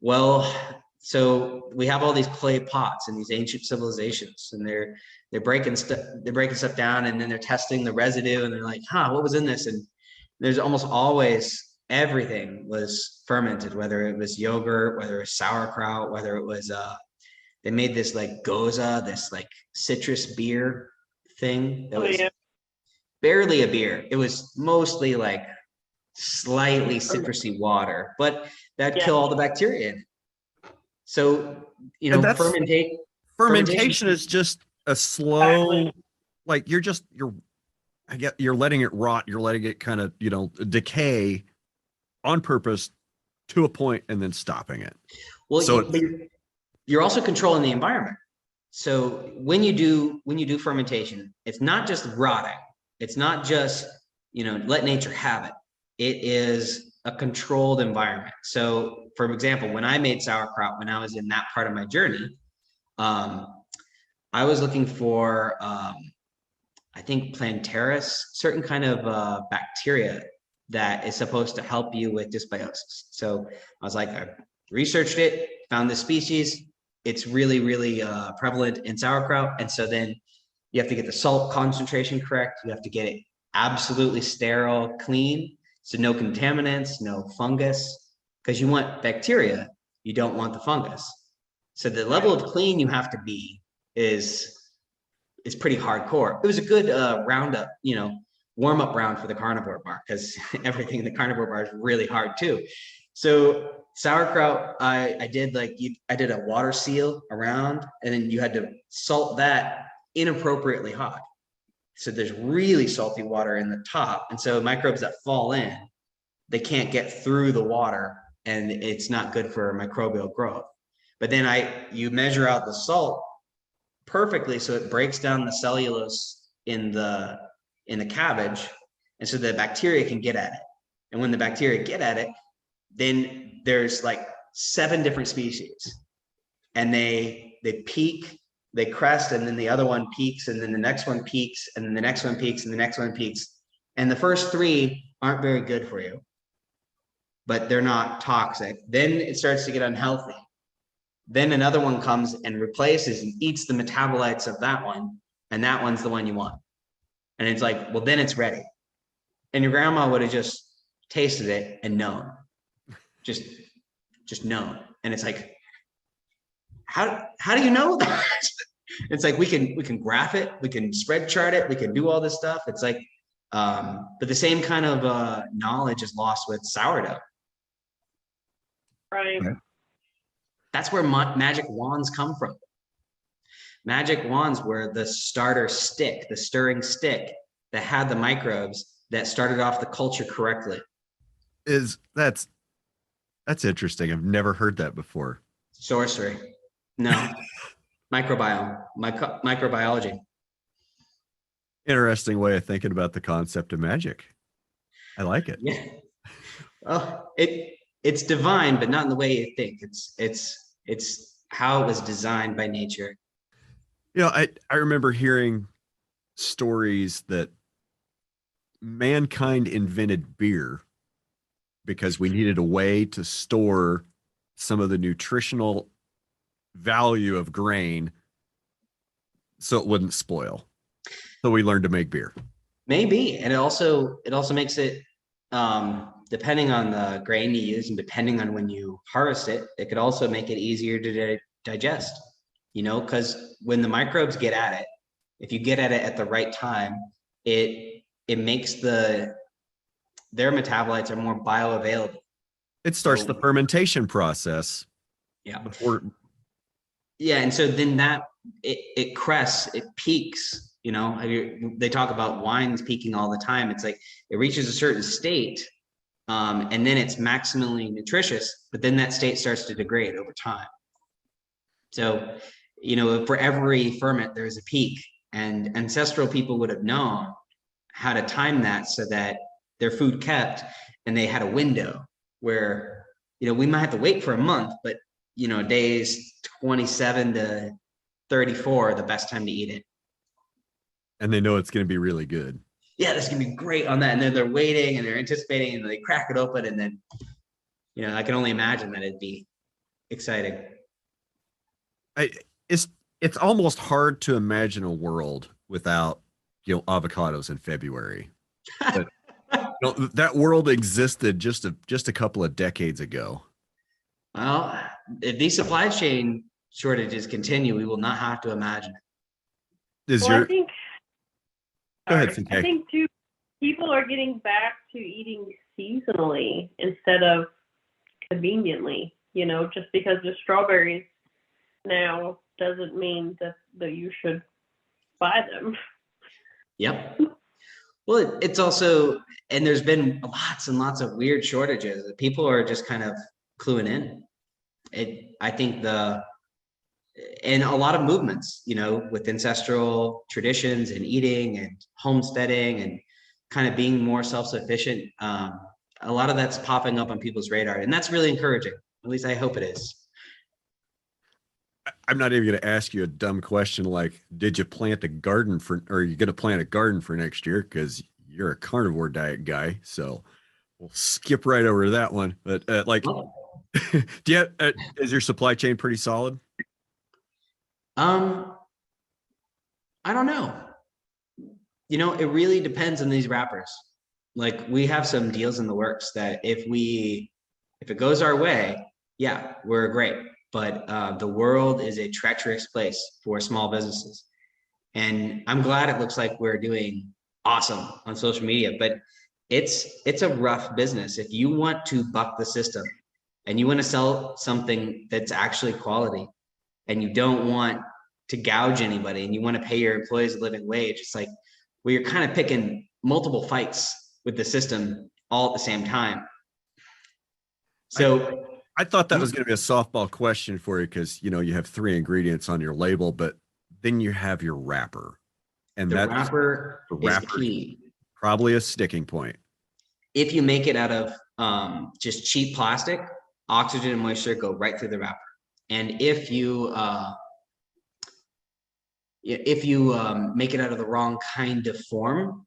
well, so we have all these clay pots in these ancient civilizations, and they're breaking stuff down, and then they're testing the residue, and they're like, what was in this? And there's almost always everything was fermented, whether it was yogurt, whether it was sauerkraut, whether it was they made this like goza, this like citrus beer thing that was barely a beer. It was mostly like slightly citrusy water, but that'd kill all the bacteria in it. So, fermentation is just a slow, like you're letting it rot. You're letting it kind of, decay on purpose to a point and then stopping it. Well, so you're also controlling the environment. So when you do fermentation, it's not just rotting. It's not just, let nature have it. It is a controlled environment. So for example, when I made sauerkraut, when I was in that part of my journey, I was looking for, I think Plantaris, certain kind of bacteria that is supposed to help you with dysbiosis. So I was like, I researched it, found this species. It's really, really prevalent in sauerkraut. And so then you have to get the salt concentration correct. You have to get it absolutely sterile, clean. So no contaminants, no fungus, because you want bacteria, you don't want the fungus. So the level of clean you have to be is pretty hardcore. It was a good roundup, warm-up round for the Carnivore Bar, because everything in the Carnivore Bar is really hard too. So sauerkraut, I did a water seal around, and then you had to salt that inappropriately hot. So there's really salty water in the top. And so microbes that fall in, they can't get through the water, and it's not good for microbial growth. But then you measure out the salt perfectly so it breaks down the cellulose in the cabbage, and so the bacteria can get at it. And when the bacteria get at it, then there's like 7 different species, and they peak, they crest, and then the other one peaks, and then the next one peaks, and then the next one peaks, and the next one peaks. And the first 3 aren't very good for you, but they're not toxic. Then it starts to get unhealthy. Then another one comes and replaces and eats the metabolites of that one, and that one's the one you want. And it's like, well, then it's ready. And your grandma would have just tasted it and known, just known. And it's like, how do you know that? It's like, we can graph it, we can spread chart it, we can do all this stuff. It's like, but the same kind of knowledge is lost with sourdough. Right. That's where magic wands come from. Magic wands were the starter stick, the stirring stick that had the microbes that started off the culture correctly. That's interesting. I've never heard that before. Sorcery. No. Microbiology. Interesting way of thinking about the concept of magic. I like it. Yeah. Well, it's divine, but not in the way you think. It's how it was designed by nature. I remember hearing stories that mankind invented beer because we needed a way to store some of the nutritional value of grain so it wouldn't spoil. So we learned to make beer. Maybe. And it also makes it, depending on the grain you use and depending on when you harvest it, it could also make it easier to digest, because when the microbes get at it, if you get at it at the right time, it makes their metabolites are more bioavailable. It starts the fermentation process. Yeah. Before Yeah, and so then it crests, it peaks. They talk about wines peaking all the time. It's like it reaches a certain state, and then it's maximally nutritious, but then that state starts to degrade over time. So, for every ferment, there's a peak, and ancestral people would have known how to time that so that their food kept, and they had a window where, we might have to wait for a month, but days 27 to 34 are the best time to eat it. And they know it's going to be really good. Yeah, this can be great on that. And then they're waiting and they're anticipating, and they crack it open, and then, I can only imagine that it'd be exciting. It's almost hard to imagine a world without, avocados in February. But, that world existed just a couple of decades ago. Well, if these supply chain shortages continue, we will not have to imagine it. I think, Go ahead, CK. I think too, people are getting back to eating seasonally instead of conveniently. Just because there's strawberries now doesn't mean that you should buy them. Yep. Well, it's also, and there's been lots and lots of weird shortages. People are just kind of cluing in. I think and a lot of movements, with ancestral traditions and eating and homesteading and kind of being more self-sufficient. A lot of that's popping up on people's radar, and that's really encouraging. At least I hope it is. I'm not even going to ask you a dumb question like, did you plant a garden or are you going to plant a garden for next year? Because you're a carnivore diet guy. So we'll skip right over that one. But is your supply chain pretty solid? I don't know. It really depends on these wrappers. Like, we have some deals in the works that if it goes our way, yeah, we're great. But the world is a treacherous place for small businesses. And I'm glad it looks like we're doing awesome on social media, but it's a rough business. If you want to buck the system and you want to sell something that's actually quality, and you don't want to gouge anybody, and you want to pay your employees a living wage, it's like, well, you're kind of picking multiple fights with the system all at the same time. So I thought that was going to be a softball question for you because, you have 3 ingredients on your label, but then you have your wrapper. And the wrapper is key. Probably a sticking point. If you make it out of just cheap plastic, oxygen and moisture go right through the wrapper. And if you make it out of the wrong kind of form,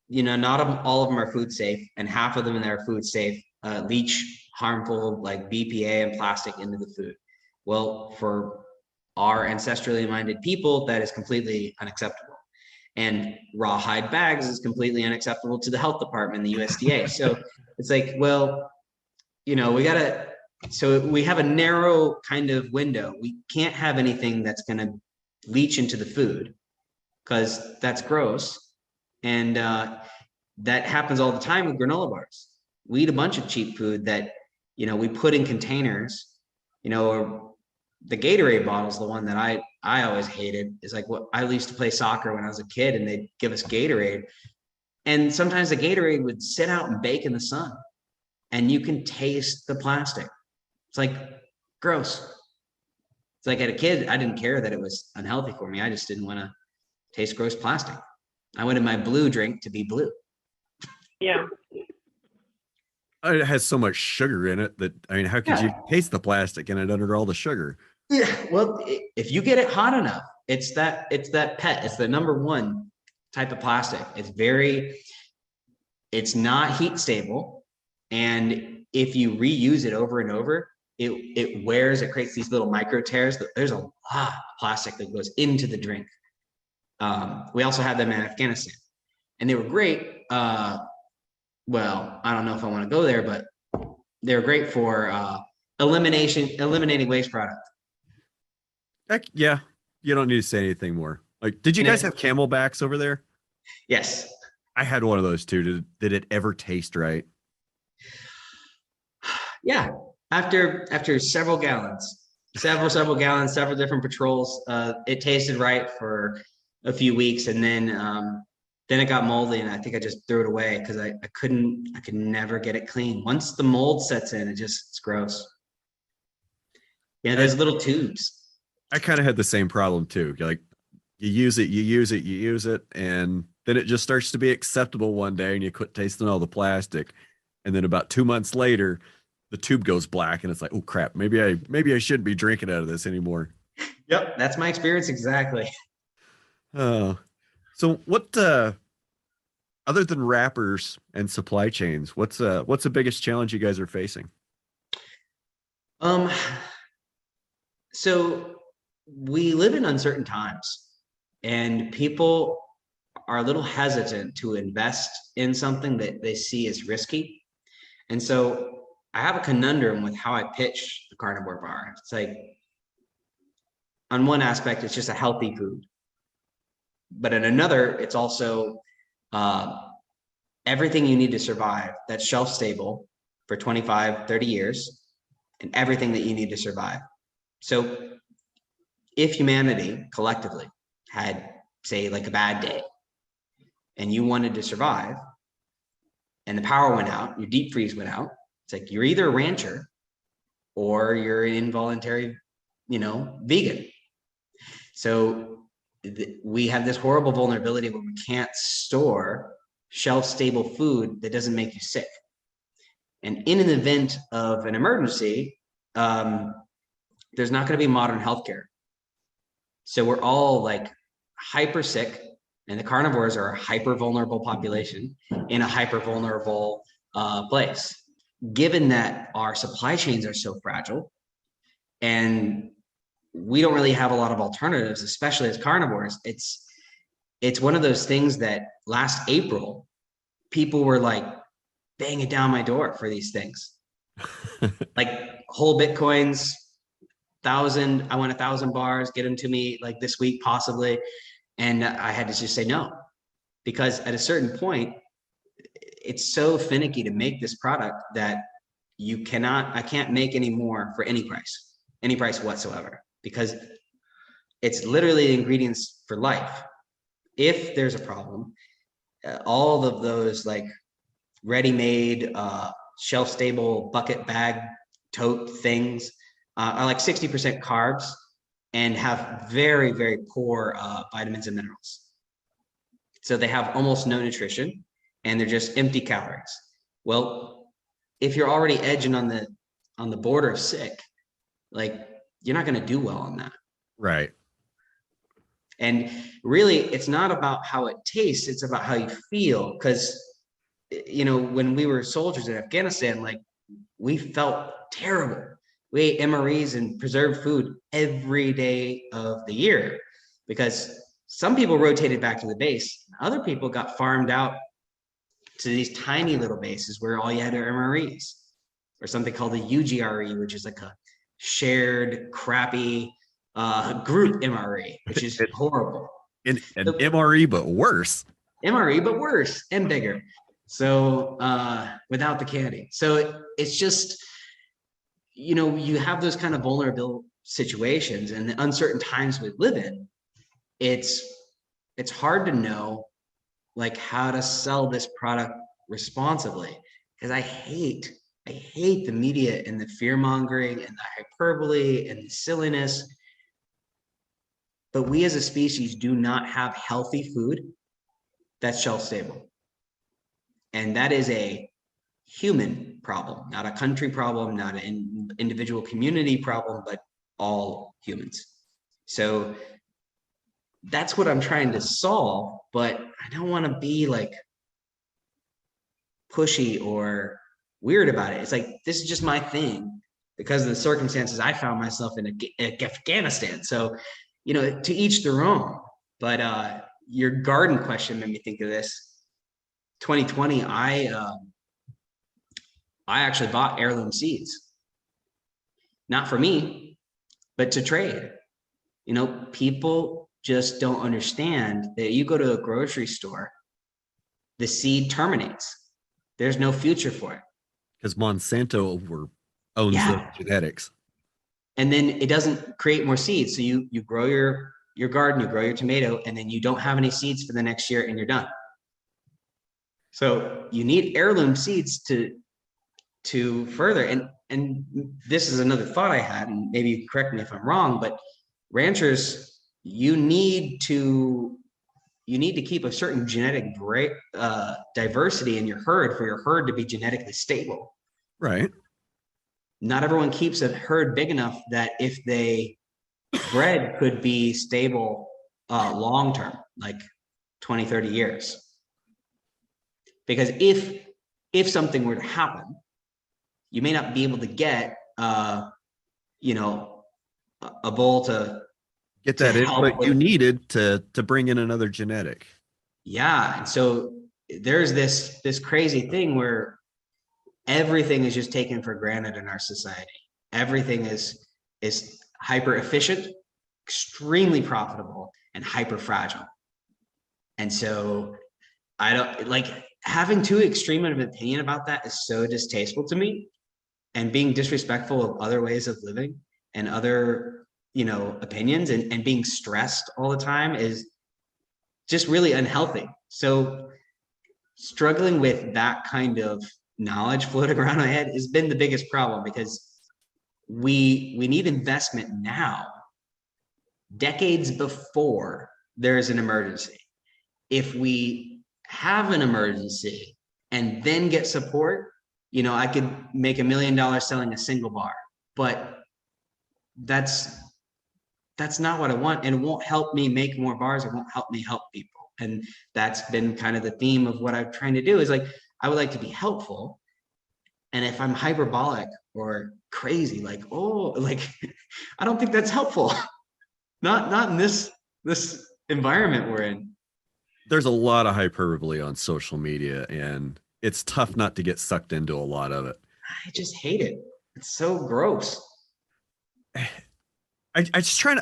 not all of them are food safe, and half of them in there are food safe, leach harmful like BPA and plastic into the food. Well, for our ancestrally minded people, that is completely unacceptable. And rawhide bags is completely unacceptable to the health department, the USDA. So it's like, well, so we have a narrow kind of window. We can't have anything that's going to leach into the food because that's gross. And that happens all the time with granola bars. We eat a bunch of cheap food that, we put in containers, or the Gatorade bottle is the one that I always hated. Is like what I used to play soccer when I was a kid, and they'd give us Gatorade. And sometimes the Gatorade would sit out and bake in the sun, and you can taste the plastic. It's like gross. It's like, as a kid, I didn't care that it was unhealthy for me. I just didn't want to taste gross plastic. I wanted my blue drink to be blue. Yeah. It has so much sugar in it that, how could you taste the plastic in it under all the sugar? Yeah. Well, if you get it hot enough, it's that PET. It's the number 1 type of plastic. It's not heat stable. And if you reuse it over and over, it wears, it creates these little micro tears. There's a lot of plastic that goes into the drink. We also had them in Afghanistan, and they were great. Well, I don't know if I want to go there, but they're great for eliminating waste product. Heck yeah. You don't need to say anything more. Like, did you guys have Camelbacks over there? Yes. I had one of those too. Did it ever taste right? Yeah. After several gallons, several gallons, several different patrols. It tasted right for a few weeks, and then it got moldy, and I think I just threw it away because I could never get it clean. Once the mold sets in, it's gross. Yeah, those little tubes. I kind of had the same problem too. You're like, you use it, and then it just starts to be acceptable one day, and you quit tasting all the plastic, and then about 2 months later, the tube goes black, and it's like, oh crap, maybe I shouldn't be drinking out of this anymore. Yep, that's my experience exactly. So what? Other than wrappers and supply chains, what's the biggest challenge you guys are facing? Um, so we live in uncertain times, and people are a little hesitant to invest in something that they see as risky. And so I have a conundrum with how I pitch the Carnivore Bar. It's like, on one aspect, it's just a healthy food, but in another, it's also everything you need to survive that's shelf stable for 25, 30 years, and everything that you need to survive. So if humanity collectively had, say, like a bad day, and you wanted to survive, and the power went out, your deep freeze went out, it's like you're either a rancher or you're an involuntary, vegan. So we have this horrible vulnerability where we can't store shelf-stable food that doesn't make you sick. And in an event of an emergency, there's not going to be modern healthcare. So we're all like hyper sick, and the carnivores are a hyper vulnerable population in a hyper vulnerable place. Given that our supply chains are so fragile, and we don't really have a lot of alternatives, especially as carnivores, it's one of those things that last April, people were like banging down my door for these things. Like whole Bitcoins, I want 1,000 bars, get them to me like this week, possibly. And I had to just say no, because at a certain point, it's so finicky to make this product that I can't make any more for any price whatsoever, because it's literally ingredients for life. If there's a problem, all of those like ready-made, shelf-stable bucket bag tote things are like 60% carbs and have very, very poor vitamins and minerals. So they have almost no nutrition, and they're just empty calories. Well, if you're already edging on the border of sick, like you're not going to do well on that. Right. And really, it's not about how it tastes, it's about how you feel. Because, when we were soldiers in Afghanistan, like we felt terrible. We ate MREs and preserved food every day of the year, because some people rotated back to the base. Other people got farmed out to these tiny little bases where all you had are MREs, or something called a UGRE, which is like a shared crappy group MRE, which is horrible. An MRE, but worse. MRE, but worse and bigger. So without the candy. So it's just, you have those kind of vulnerable situations, and the uncertain times we live in. It's hard to know like how to sell this product responsibly, because I hate the media and the fear mongering and the hyperbole and the silliness. But we as a species do not have healthy food that's shelf stable. And that is a human problem, not a country problem, not an individual community problem, but all humans. So that's what I'm trying to solve, but I don't want to be like pushy or weird about it. It's like, this is just my thing because of the circumstances I found myself in Afghanistan. So, to each their own. But your garden question made me think of this. 2020, I actually bought heirloom seeds, not for me, but to trade. People just don't understand that you go to a grocery store, the seed terminates. There's no future for it. Because Monsanto owns the genetics. and then it doesn't create more seeds. So you grow your garden, you grow your tomato, and then you don't have any seeds for the next year and you're done. So you need heirloom seeds to further. And this is another thought I had, and maybe you can correct me if I'm wrong, but ranchers, you need to keep a certain genetic diversity in your herd for your herd to be genetically stable. Right. Not everyone keeps a herd big enough that if they bred could be stable long term, like 20, 30 years. Because if something were to happen, you may not be able to get a bull to get that input you needed to bring in another genetic. Yeah. And so there's this crazy thing where everything is just taken for granted in our society. Everything is hyper efficient, extremely profitable, and hyper fragile. And so I don't like having too extreme of an opinion about that is so distasteful to me, and being disrespectful of other ways of living and other, opinions and being stressed all the time is just really unhealthy. So struggling with that kind of knowledge floating around my head has been the biggest problem, because we need investment now, decades before there's an emergency. If we have an emergency and then get support, I could make $1 million selling a single bar, but that's not what I want. And it won't help me make more bars. It won't help me help people. And that's been kind of the theme of what I'm trying to do, is like, I would like to be helpful. And if I'm hyperbolic or crazy, I don't think that's helpful. Not in this environment we're in. There's a lot of hyperbole on social media, and it's tough not to get sucked into a lot of it. I just hate it. It's so gross. I try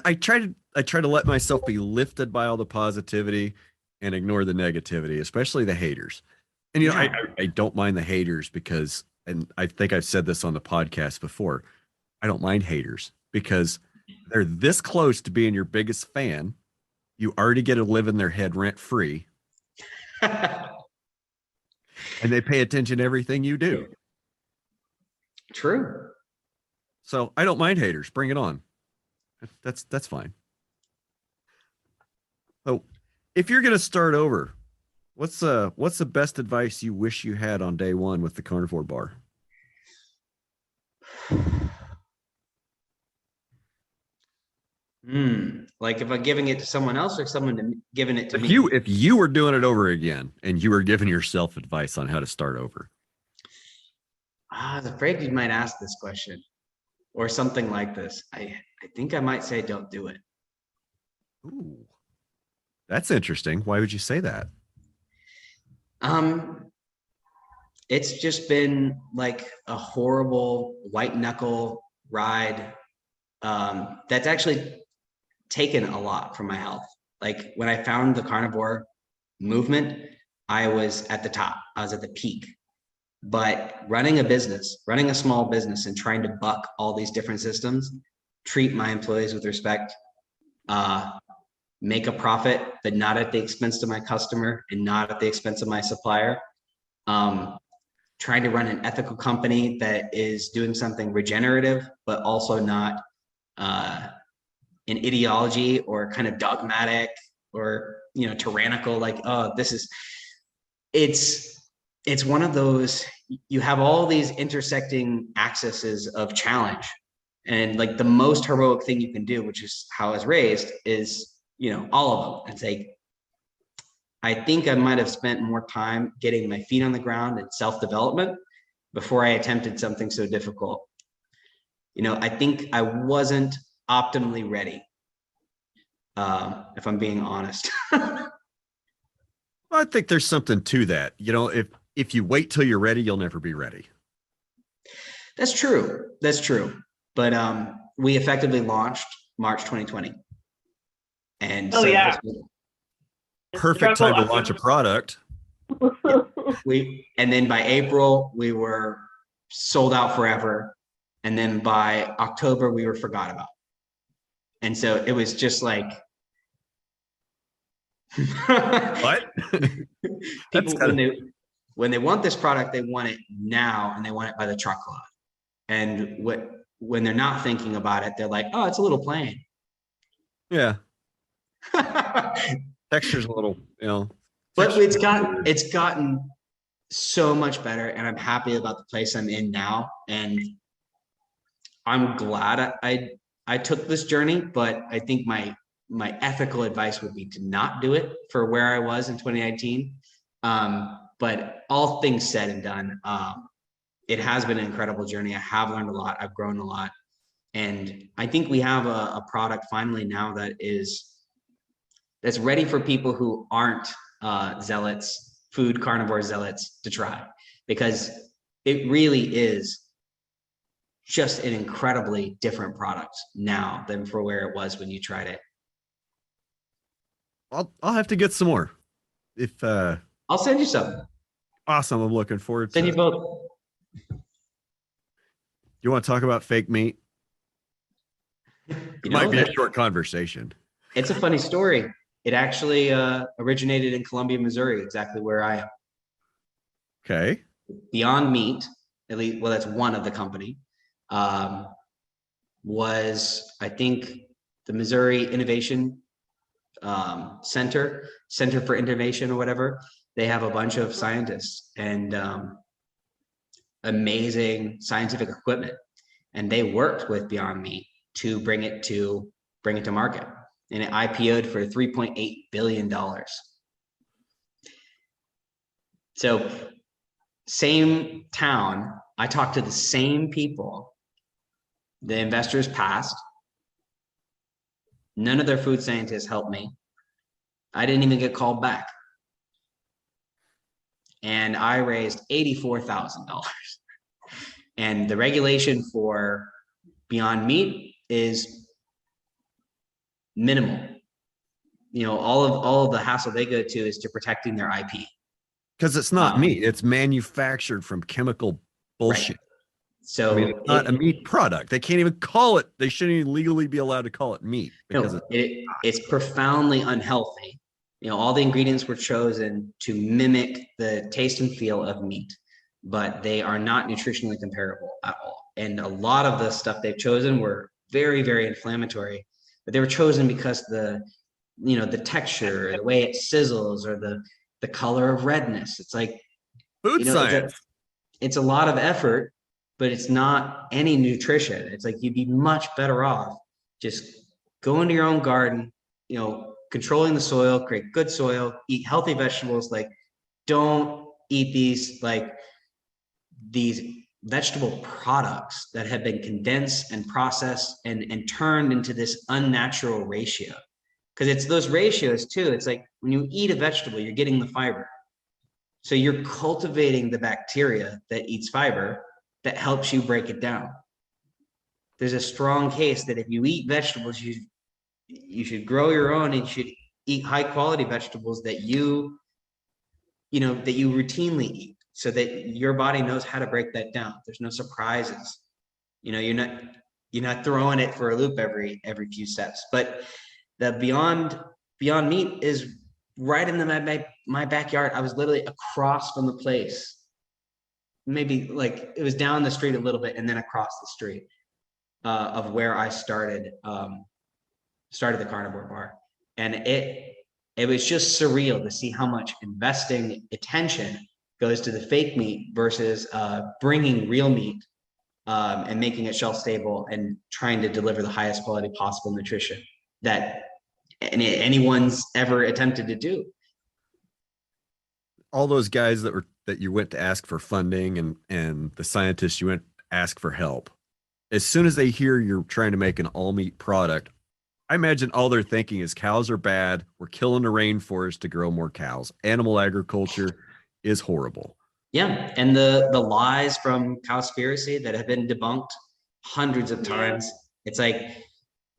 to let myself be lifted by all the positivity and ignore the negativity, especially the haters. And I don't mind the haters because, and I think I've said this on the podcast before, I don't mind haters because they're this close to being your biggest fan. You already get to live in their head rent free. And they pay attention to everything you do. True. So I don't mind haters. Bring it on. That's fine. So if you're going to start over, what's the best advice you wish you had on day one with the Carnivore Bar? Like if I'm giving it to someone else or someone giving it to me? If you were doing it over again and you were giving yourself advice on how to start over. I was afraid you might ask this question or something like this. I think I might say don't do it. Ooh, that's interesting. Why would you say that? It's just been like a horrible white knuckle ride. That's actually taken a lot from my health. Like when I found the carnivore movement, I was at the top. I was at the peak. But running a small business and trying to buck all these different systems, treat my employees with respect, make a profit, but not at the expense of my customer and not at the expense of my supplier. Trying to run an ethical company that is doing something regenerative, but also not an ideology or kind of dogmatic or, tyrannical, like, oh, it's one of those, you have all these intersecting axes of challenge. And like the most heroic thing you can do, which is how I was raised, is, all of them. It's like, I think I might have spent more time getting my feet on the ground and self-development before I attempted something so difficult. I think I wasn't optimally ready, if I'm being honest. I think there's something to that. If you wait till you're ready, you'll never be ready. That's true. But we effectively launched March 2020. And perfect time to launch a product. And then by April, we were sold out forever. And then by October, we were forgot about. And so it was just like, What? people, when they want this product, they want it now, and they want it by the truckload. And when they're not thinking about it, they're like, oh, it's a little plain. Yeah. Texture's a little, but it's gotten so much better, and I'm happy about the place I'm in now. And I'm glad I took this journey, but I think my ethical advice would be to not do it for where I was in 2019. But all things said and done, it has been an incredible journey. I have learned a lot. I've grown a lot. And I think we have a product finally now that's ready for people who aren't zealots, food carnivore zealots, to try, because it really is just an incredibly different product now than for where it was when you tried it. I'll have to get some more. If I'll send you some. Awesome. I'm looking forward to send you both. You want to talk about fake meat? It might be a short conversation. It's a funny story. It actually originated in Columbia, Missouri, exactly where I am. Okay. Beyond Meat, at least, well, that's one of the company, was, I think, the Missouri Innovation Center for Innovation or whatever. They have a bunch of scientists and amazing scientific equipment, and they worked with Beyond Meat to bring it to market, and it IPO'd for $3.8 billion. So same town, I talked to the same people. The investors passed. None of their food scientists helped me. I didn't even get called back. And I raised $84,000. And the regulation for Beyond Meat is minimal. All of the hassle they go to is to protecting their IP. Because it's not meat, it's manufactured from chemical bullshit. Right. So it's not a meat product. They can't even call it. They shouldn't even legally be allowed to call it meat because it's profoundly unhealthy. All the ingredients were chosen to mimic the taste and feel of meat, but they are not nutritionally comparable at all. And a lot of the stuff they've chosen were very, very inflammatory, but they were chosen because the texture, the way it sizzles, or the color of redness. It's like food science. It's a lot of effort, but it's not any nutrition. It's like you'd be much better off just go into your own garden, controlling the soil, create good soil, eat healthy vegetables. Like, don't eat these vegetable products that have been condensed and processed and turned into this unnatural ratio. Because it's those ratios too. It's like when you eat a vegetable, you're getting the fiber. So you're cultivating the bacteria that eats fiber that helps you break it down. There's a strong case that if you eat vegetables, you should grow your own, and you should eat high quality vegetables that you routinely eat, so that your body knows how to break that down. There's no surprises. You're not throwing it for a loop every few steps. But the Beyond Meat is right in my backyard. I was literally across from the place. Maybe like it was down the street a little bit and then across the street of where I started the Carnivore Bar. And it was just surreal to see how much investing attention goes to the fake meat versus bringing real meat and making it shelf stable and trying to deliver the highest quality possible nutrition that anyone's ever attempted to do. All those guys that you went to ask for funding and the scientists you went to ask for help, as soon as they hear you're trying to make an all meat product, I imagine all they're thinking is cows are bad. We're killing the rainforest to grow more cows. Animal agriculture is horrible. Yeah. And the lies from Cowspiracy that have been debunked hundreds of times. It's like,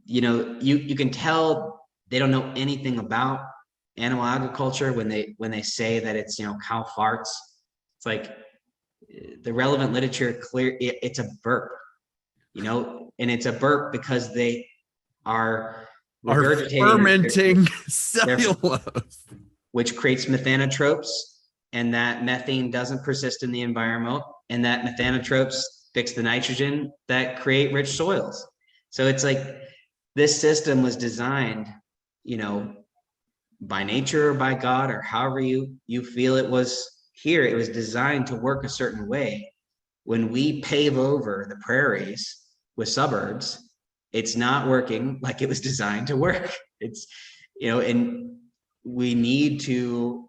you can tell they don't know anything about animal agriculture when they say that it's, cow farts. It's like the relevant literature it's a burp. and it's a burp because they are Are regurgitating fermenting their cellulose. which creates methanotropes, and that methane doesn't persist in the environment, and that methanotropes fix the nitrogen that create rich soils. So it's like this system was designed, by nature or by God, or however you feel it was here. It was designed to work a certain way. When we pave over the prairies with suburbs, it's not working like it was designed to work. It's, and we need to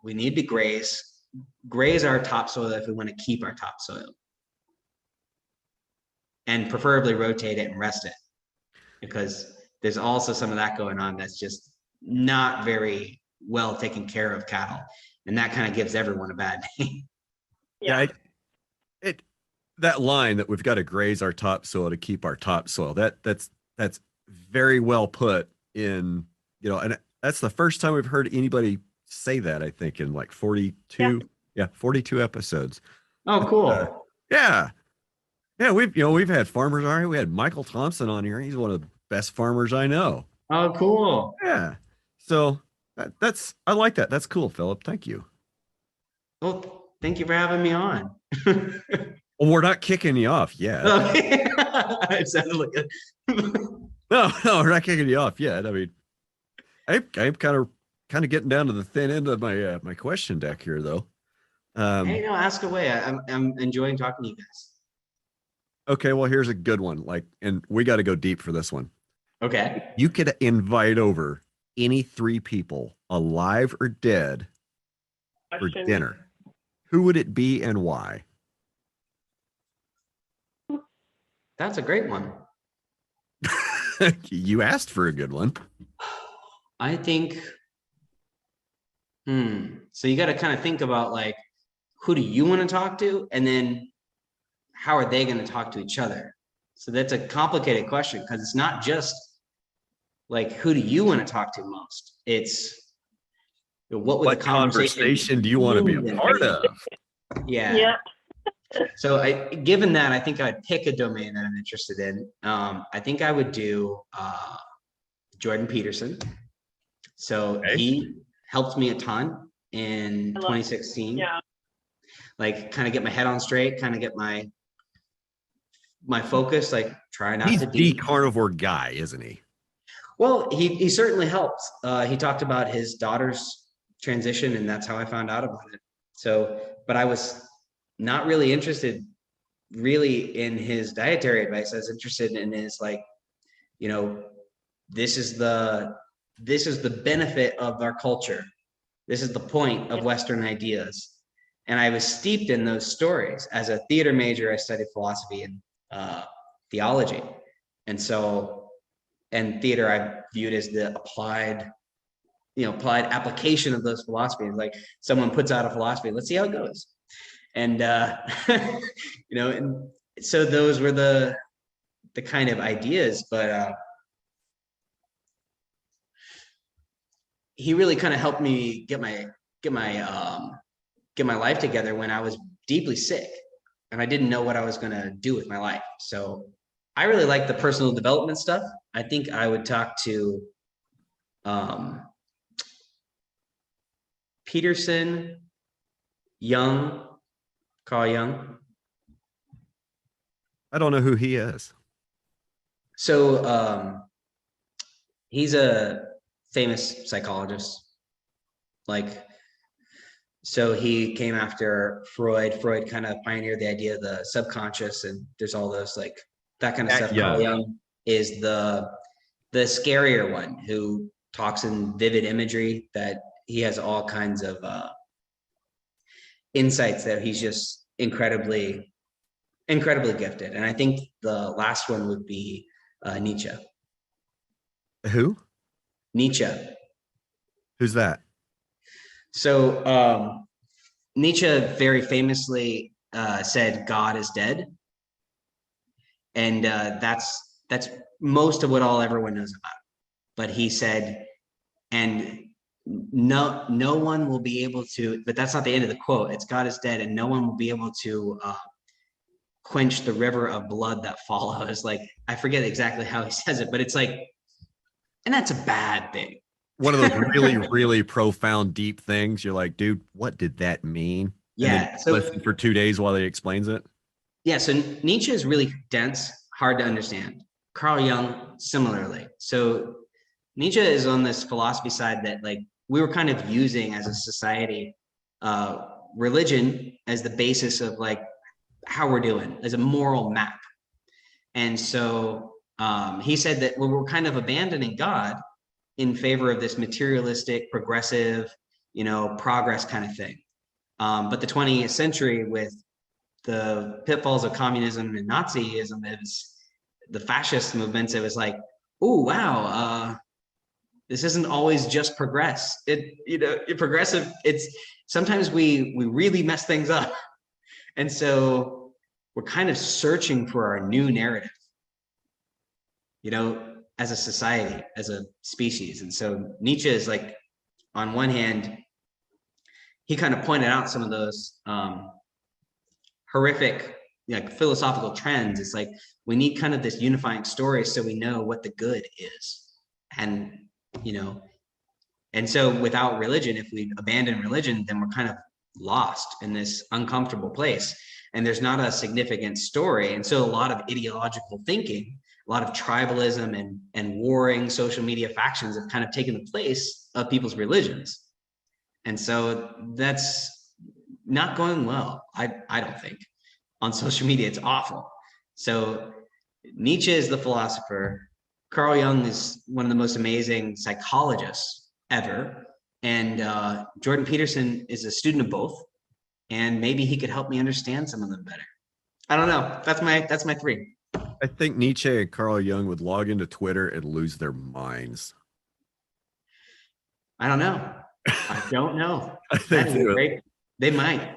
graze our topsoil if we want to keep our topsoil, and preferably rotate it and rest it, because there's also some of that going on that's just not very well taken care of cattle, and that kind of gives everyone a bad name. Yeah, that line that we've got to graze our topsoil to keep our topsoil, that's very well put in, and that's the first time we've heard anybody say that, I think, in like 42 episodes. Oh, cool. Yeah, we've had farmers on here. We had Michael Thompson on here. He's one of the best farmers I know. Oh, cool. Yeah, so I like that. That's cool, Phillip. Thank you. Well, thank you for having me on. Well, we're not kicking you off yet. Okay. It sounded like No, we're not kicking you off yet. I mean, I'm kind of getting down to the thin end of my my question deck here, though. Hey, no, ask away. I'm enjoying talking to you guys. Okay, well, here's a good one. And we got to go deep for this one. Okay. You could invite over any 3 people, alive or dead, for dinner. Who would it be and why? That's a great one. You asked for a good one. I think, so you got to kind of think about, like, who do you want to talk to? And then how are they going to talk to each other? So that's a complicated question, because it's not just like, who do you want to talk to most? It's what conversation do you want to be a part of? Yeah. So given that, I think I'd pick a domain that I'm interested in. I think I would do Jordan Peterson. So he helped me a ton in 2016. Yeah. Like, kind of get my head on straight, kind of get my focus, like try not to be the carnivore guy, isn't he? Well, he certainly helped. He talked about his daughter's transition, and that's how I found out about it. So, but I was not really interested in his dietary advice. I was interested in his, like, this is the benefit of our culture. This is the point of Western ideas. And I was steeped in those stories. As a theater major, I studied philosophy and theology. And theater I viewed as the applied application of those philosophies. Like, someone puts out a philosophy, let's see how it goes. And and so those were the kind of ideas, but he really kind of helped me get my life together when I was deeply sick and I didn't know what I was going to do with my life. So I really like the personal development stuff. I think I would talk to Peterson, Carl Jung. I don't know who he is. So he's a famous psychologist. So he came after Freud. Freud kind of pioneered the idea of the subconscious, and there's all those, like, that kind of stuff. Yeah. Carl Jung is the scarier one, who talks in vivid imagery, that he has all kinds of insights that he's just incredibly gifted. And I think the last one would be Nietzsche. Who? Nietzsche. Who's that? So Nietzsche very famously said God is dead. And that's most of what everyone knows about. But he said, and no one will be able to, but that's not the end of the quote. It's God is dead and no one will be able to quench the river of blood that follows. Like, I forget exactly how he says it, but it's like, and that's a bad thing. One of those really, really profound, deep things. You're like, dude, what did that mean? Yeah. And then So listen for 2 days while he explains it. yeah. So Nietzsche is really dense, hard to understand. Carl Jung, similarly. So Nietzsche is on this philosophy side that, like, we were kind of using as a society, religion as the basis of like how we're doing, as a moral map. And so he said that we were kind of abandoning God in favor of this materialistic, progressive, progress kind of thing. But the 20th century, with the pitfalls of communism and Nazism, it was the fascist movements. It was like, oh wow, this isn't always just progress. Progressive. It's sometimes we really mess things up, and so we're kind of searching for our new narrative. As a society, as a species. And so Nietzsche is like, on one hand, he kind of pointed out some of those horrific, like, philosophical trends. It's like, we need kind of this unifying story so we know what the good is. And, and so without religion, if we abandon religion, then we're kind of lost in this uncomfortable place. And there's not a significant story. And so a lot of ideological thinking, a lot of tribalism and warring social media factions have kind of taken the place of people's religions. And so that's not going well, I don't think. On social media, it's awful. So Nietzsche is the philosopher. Carl Jung is one of the most amazing psychologists ever. And Jordan Peterson is a student of both. And maybe he could help me understand some of them better. I don't know. That's my three. I think Nietzsche and Carl Jung would log into Twitter and lose their minds. I don't know. I don't know. I think they might.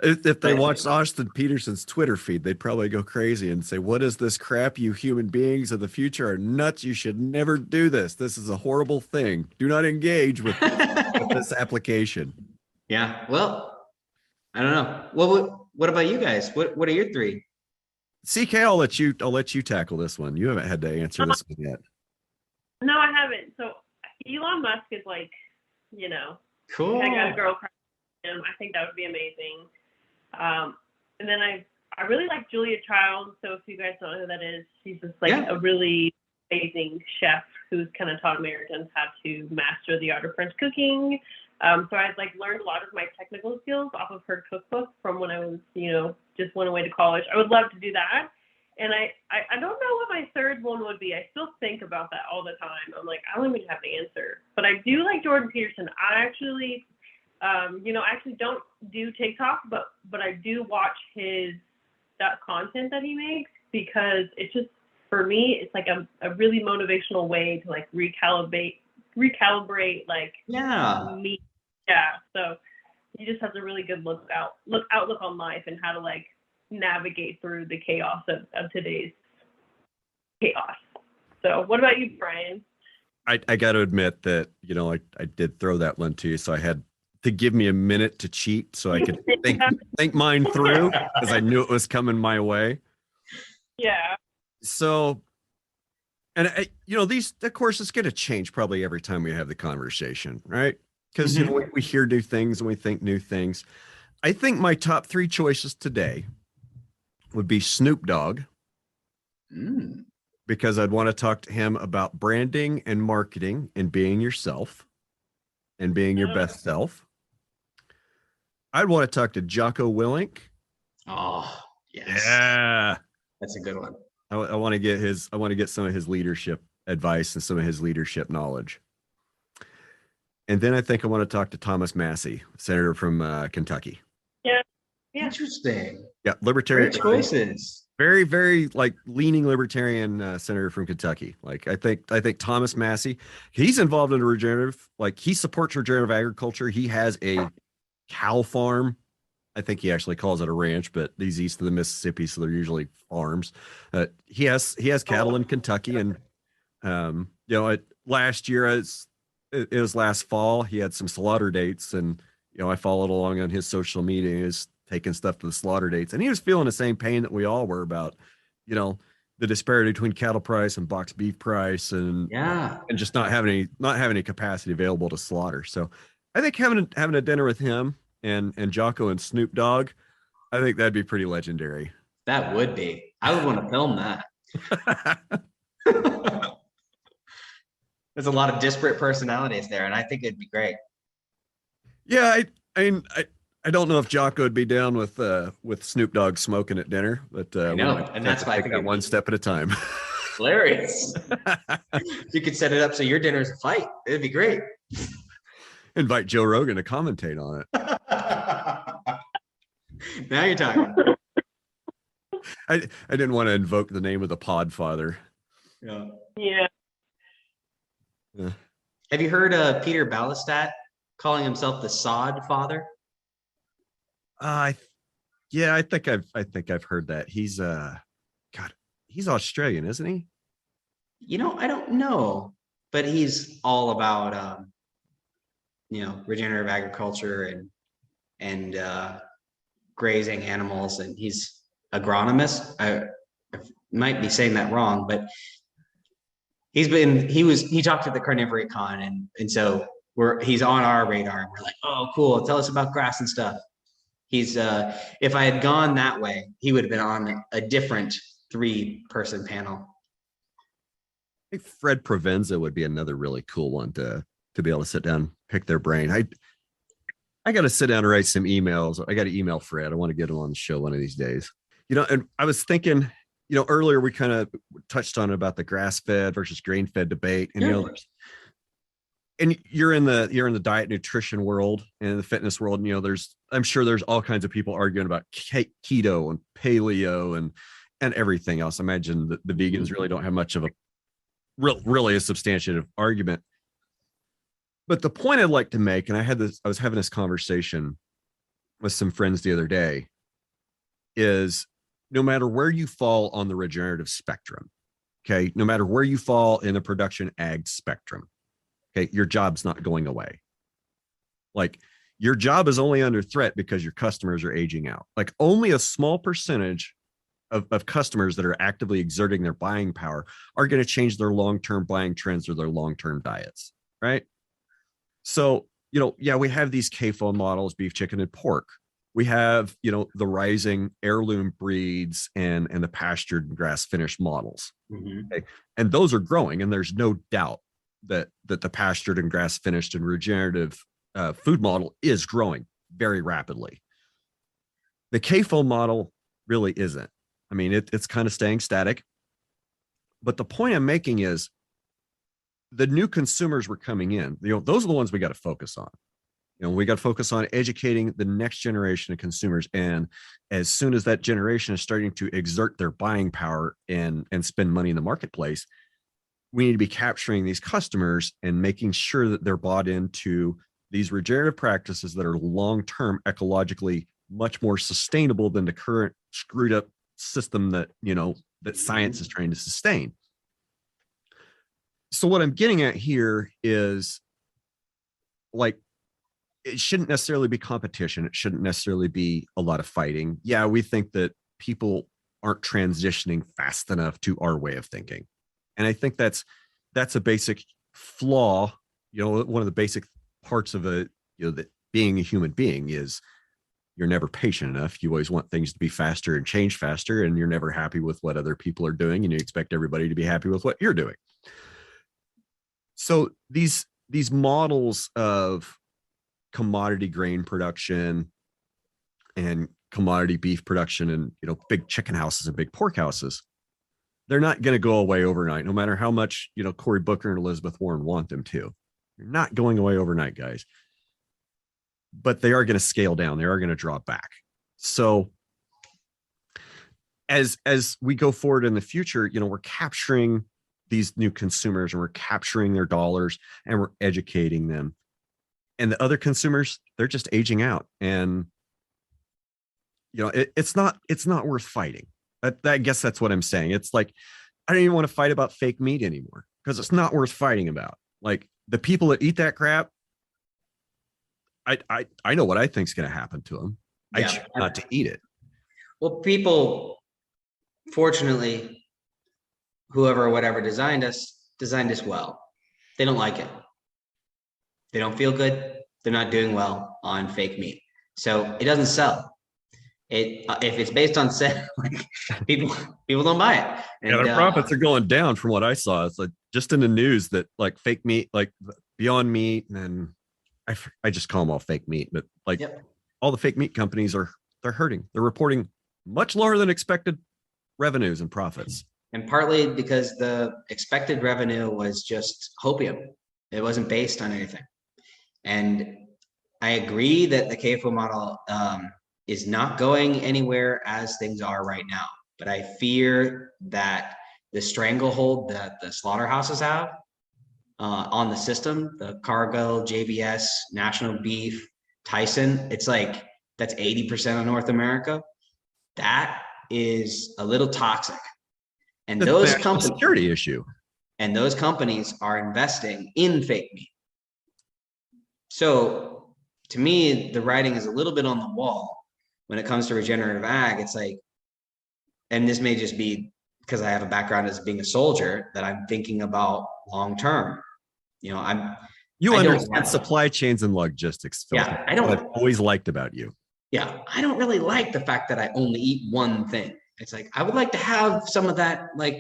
If they watched Austin Peterson's Twitter feed, they'd probably go crazy and say, what is this crap? You human beings of the future are nuts. You should never do this. This is a horrible thing. Do not engage with this application. Yeah. Well, I don't know. Well, what about you guys? What are your three? CK, I'll let you tackle this one. You haven't had to answer this one yet. No, I haven't. So Elon Musk is like, cool. I got a girl crush on him. I think that would be amazing. And then I really like Julia Child. So if you guys don't know who that is, she's just like a really amazing chef who's kind of taught Americans how to master the art of French cooking. So I've learned a lot of my technical skills off of her cookbook from when I was, just went away to college. I would love to do that. And I don't know what my third one would be. I still think about that all the time. I'm like, I don't even have an answer. But I do like Jordan Peterson. I actually, I actually don't do TikTok, but I do watch that content that he makes, because it's just, for me, it's like a really motivational way to recalibrate me. Yeah. So he just has a really good outlook on life and how to navigate through the chaos of today's chaos. So what about you, Brian? I got to admit that, I did throw that one to you. So I had to give me a minute to cheat so I could think mine through, because I knew it was coming my way. Yeah. So, and these, of course, it's going to change probably every time we have the conversation, right? Because, we hear new things and we think new things. I think my top three choices today would be Snoop Dogg, because I'd want to talk to him about branding and marketing and being yourself and being your best self. I'd want to talk to Jocko Willink. Oh, yes. Yeah. That's a good one. I want to get some of his leadership advice and some of his leadership knowledge. And then I think I want to talk to Thomas Massey, senator from Kentucky. Yeah. Interesting. Yeah, libertarian Great choices. Very, very leaning libertarian senator from Kentucky. I think Thomas Massey, he's involved in regenerative, he supports regenerative agriculture. He has a cow farm. I think he actually calls it a ranch, but he's east of the Mississippi, so they're usually farms. He has cattle in Kentucky, and last year it was last fall. He had some slaughter dates, and I followed along on his social media. His taking stuff to the slaughter dates, and he was feeling the same pain that we all were about, the disparity between cattle price and boxed beef price, and just not having any capacity available to slaughter. So I think having a dinner with him and Jocko and Snoop Dogg, I think that'd be pretty legendary. That would be. I would want to film that. There's a lot of disparate personalities there, and I think it'd be great. Yeah, I don't know if Jocko would be down with Snoop Dogg smoking at dinner, but I know, and that's why I think that one step at a time. Hilarious. You could set it up so your dinner's a fight. It'd be great. Invite Joe Rogan to commentate on it. Now you're talking. I didn't want to invoke the name of the Podfather. Yeah. Have you heard Peter Ballastat calling himself the Sod Father? I think I've heard that. He's he's Australian, isn't he? I don't know, but he's all about regenerative agriculture and grazing animals, and he's agronomist. I might be saying that wrong, but he talked at the Carnivore Con, and so he's on our radar, and we're like, oh, cool, tell us about grass and stuff. He's if I had gone that way, he would have been on a different 3-person panel. I think Fred Provenza would be another really cool one to be able to sit down, pick their brain. I got to sit down and write some emails. I got to email Fred. I want to get him on the show one of these days. And I was thinking, earlier we kind of touched on about the grass-fed versus grain-fed debate, and and you're in the diet nutrition world and the fitness world, and I'm sure there's all kinds of people arguing about keto and paleo and everything else. I imagine that the vegans really don't have much of a really a substantive argument. But the point I'd like to make, and I was having this conversation with some friends the other day, is no matter where you fall on the regenerative spectrum, okay, no matter where you fall in the production ag spectrum, okay, your job's not going away. Like, your job is only under threat because your customers are aging out. Like, only a small percentage of customers that are actively exerting their buying power are going to change their long-term buying trends or their long-term diets, right? So, we have these CAFO models, beef, chicken, and pork. We have, the rising heirloom breeds and the pastured and grass finished models. Mm-hmm. Okay? And those are growing, and there's no doubt that the pastured and grass finished and regenerative food model is growing very rapidly. The CAFO model really isn't. I mean, it's kind of staying static. But the point I'm making is the new consumers were coming in. Those are the ones we got to focus on. We got to focus on educating the next generation of consumers. And as soon as that generation is starting to exert their buying power and spend money in the marketplace, we need to be capturing these customers and making sure that they're bought into these regenerative practices that are long-term ecologically much more sustainable than the current screwed up system that science is trying to sustain. So what I'm getting at here is, like, it shouldn't necessarily be competition. It shouldn't necessarily be a lot of fighting. Yeah, we think that people aren't transitioning fast enough to our way of thinking. And I think that's a basic flaw. One of the basic parts of that being a human being is you're never patient enough. You always want things to be faster and change faster, and you're never happy with what other people are doing, and you expect everybody to be happy with what you're doing. So these models of commodity grain production and commodity beef production and big chicken houses and big pork houses, they're not going to go away overnight, no matter how much Cory Booker and Elizabeth Warren want them to. They're not going away overnight, guys. But they are going to scale down. They are going to draw back. So as we go forward in the future, we're capturing these new consumers, and we're capturing their dollars, and we're educating them. And the other consumers, they're just aging out. And it's not worth fighting. I guess that's what I'm saying. It's like, I don't even want to fight about fake meat anymore because it's not worth fighting about. Like, the people that eat that crap, I know what I think is going to happen to them. I choose not to eat it. Well, people, fortunately, whoever or whatever designed us well. They don't like it. They don't feel good. They're not doing well on fake meat. So it doesn't sell. If it's based on set, like people don't buy it. And their profits are going down from what I saw. It's like just in the news that like fake meat, like Beyond Meat, and then I just call them all fake meat, but like all the fake meat companies they're hurting. They're reporting much lower than expected revenues and profits. And partly because the expected revenue was just hopium. It wasn't based on anything. And I agree that the CAFO model is not going anywhere as things are right now. But I fear that the stranglehold that the slaughterhouses have on the system, the Cargill, JBS, National Beef, Tyson, it's like that's 80% of North America. That is a little toxic. And those companies, security issue. And those companies are investing in fake meat. So to me, the writing is a little bit on the wall when it comes to regenerative ag. It's like, and this may just be because I have a background as being a soldier, that I'm thinking about long term. You know, you understand supply chains and logistics. Phil. Yeah, I've always liked about you. Yeah, I don't really like the fact that I only eat one thing. It's like I would like to have some of that, like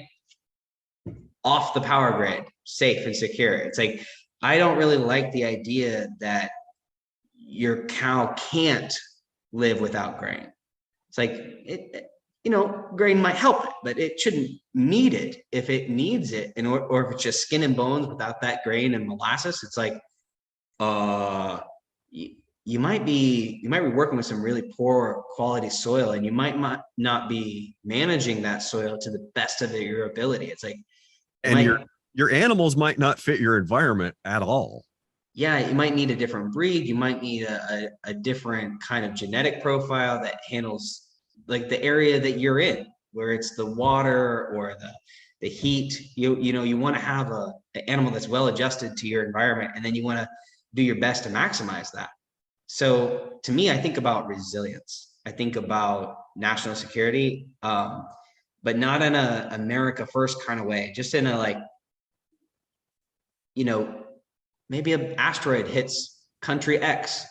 off the power grid, safe and secure. It's like I don't really like the idea that your cow can't live without grain. It's like grain might help it, but it shouldn't need it if it needs it, or if it's just skin and bones without that grain and molasses. It's like, you might be working with some really poor quality soil, and you might not be managing that soil to the best of your ability. It's like, and your animals might not fit your environment at all. Yeah, you might need a different breed. You might need a different kind of genetic profile that handles like the area that you're in, where it's the water or the heat. You want to have an animal that's well adjusted to your environment, and then you want to do your best to maximize that. So to me, I think about resilience. I think about national security, but not in a America first kind of way, just in a like, maybe an asteroid hits country X.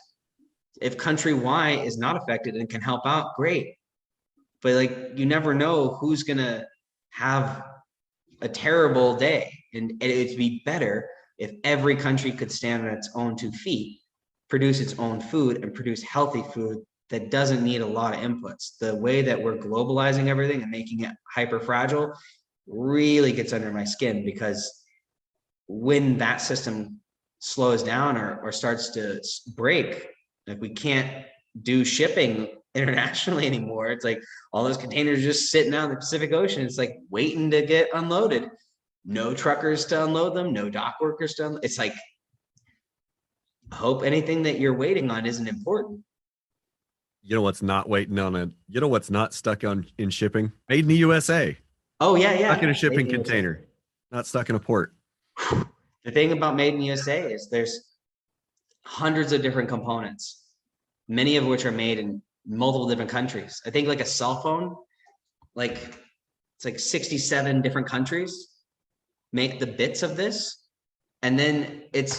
If country Y is not affected and can help out, great. But like, you never know who's gonna have a terrible day. And it'd be better if every country could stand on its own 2 feet, produce its own food, and produce healthy food that doesn't need a lot of inputs. The way that we're globalizing everything and making it hyper fragile really gets under my skin, because when that system slows down or starts to break, like we can't do shipping internationally anymore. It's like all those containers just sitting out in the Pacific Ocean. It's like waiting to get unloaded. No truckers to unload them, no dock workers to unload. It's like, I hope anything that you're waiting on isn't important. You know what's not waiting on it? You know what's not stuck in shipping? Made in the USA. Oh, yeah. Stuck in a shipping container, not stuck in a port. The thing about Made in the USA is there's hundreds of different components, many of which are made in multiple different countries. I think like a cell phone, it's like 67 different countries make the bits of this, and then it's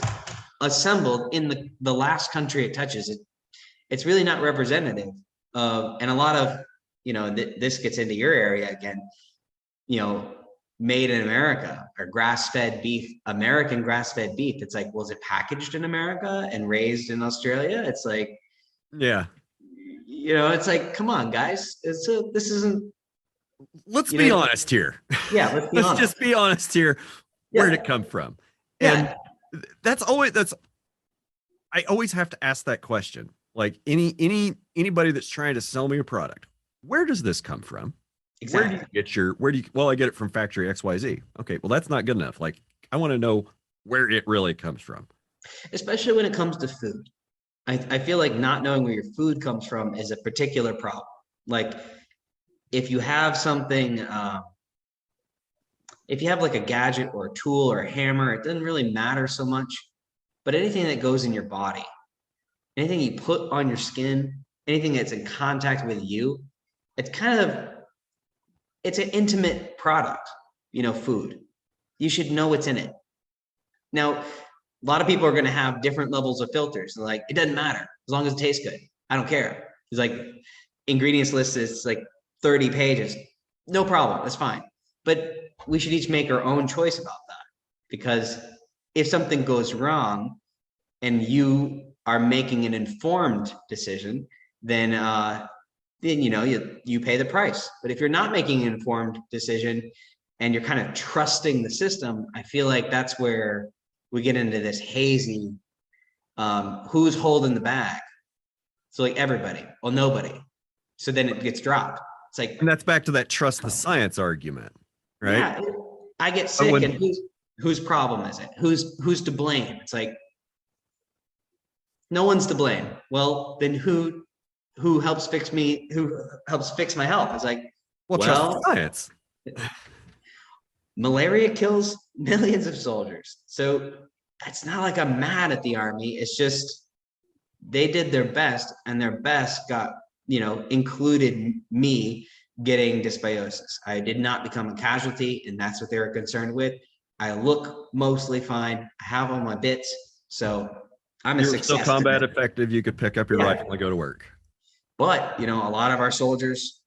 assembled in the last country it touches. It's really not representative of, and a lot of, this gets into your area again, made in America or grass-fed beef, American grass-fed beef. It's like, was it packaged in America and raised in Australia? It's like, yeah, it's like, come on, guys. This isn't. Let's be honest here. Yeah, let's just be honest here. Yeah. Where'd it come from? And I always have to ask that question. Like anybody that's trying to sell me a product, where does this come from? Exactly. I get it from factory XYZ. Okay, well, that's not good enough. Like, I want to know where it really comes from. Especially when it comes to food. I feel like not knowing where your food comes from is a particular problem. Like, if you have something, if you have like a gadget or a tool or a hammer, it doesn't really matter so much. But anything that goes in your body, anything you put on your skin, anything that's in contact with you, it's an intimate product, food. You should know what's in it. Now, a lot of people are going to have different levels of filters. They're like, it doesn't matter as long as it tastes good. I don't care. It's like ingredients list is like 30 pages. No problem. That's fine. But we should each make our own choice about that, because if something goes wrong and you are making an informed decision, then you pay the price. But if you're not making an informed decision and you're kind of trusting the system, I feel like that's where we get into this hazy, who's holding the bag? So like everybody, well, nobody. So then it gets dropped. It's like, and that's back to that trust the science argument, right? Yeah, I get sick, and whose problem is it? Who's to blame? It's like, no one's to blame. Well, then who helps fix me? Who helps fix my health? It's like, trust the science. Malaria kills millions of soldiers. So it's not like I'm mad at the Army. It's just they did their best, and their best got, included me getting dysbiosis. I did not become a casualty, and that's what they were concerned with. I look mostly fine. I have all my bits. So I'm a success. You're still combat effective. You could pick up your rifle and go to work. But, a lot of our soldiers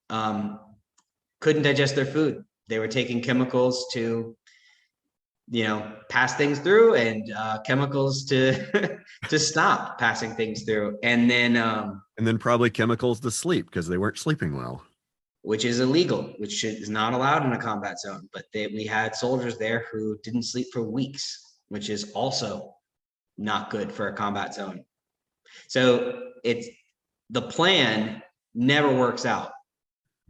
couldn't digest their food. They were taking chemicals to, pass things through, and chemicals to to stop passing things through. And then probably chemicals to sleep because they weren't sleeping well. Which is illegal, which is not allowed in a combat zone. But we had soldiers there who didn't sleep for weeks, which is also not good for a combat zone. So the plan never works out.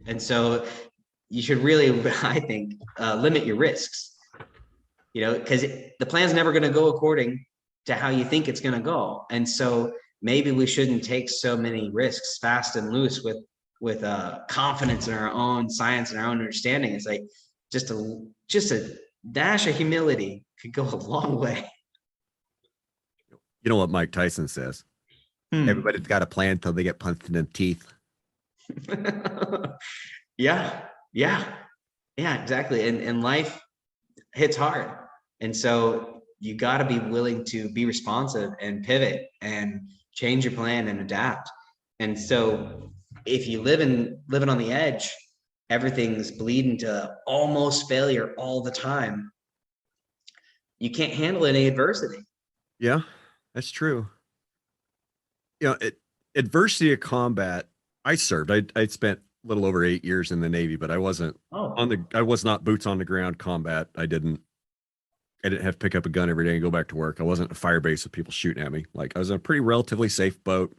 And so you should really, I think, limit your risks, because the plan's never going to go according to how you think it's going to go. And so maybe we shouldn't take so many risks fast and loose with confidence in our own science and our own understanding. It's like just a dash of humility could go a long way. You know what Mike Tyson says? Everybody's got a plan until they get punched in the teeth. Yeah, exactly. And life hits hard. And so you got to be willing to be responsive and pivot and change your plan and adapt. And so if you living on the edge, everything's bleeding to almost failure all the time, you can't handle any adversity. Yeah, that's true. Adversity of combat. I served. I spent a little over 8 years in the Navy, but I wasn't I was not boots on the ground combat. I didn't have to pick up a gun every day and go back to work. I wasn't at a fire base with people shooting at me. Like, I was in a pretty relatively safe boat.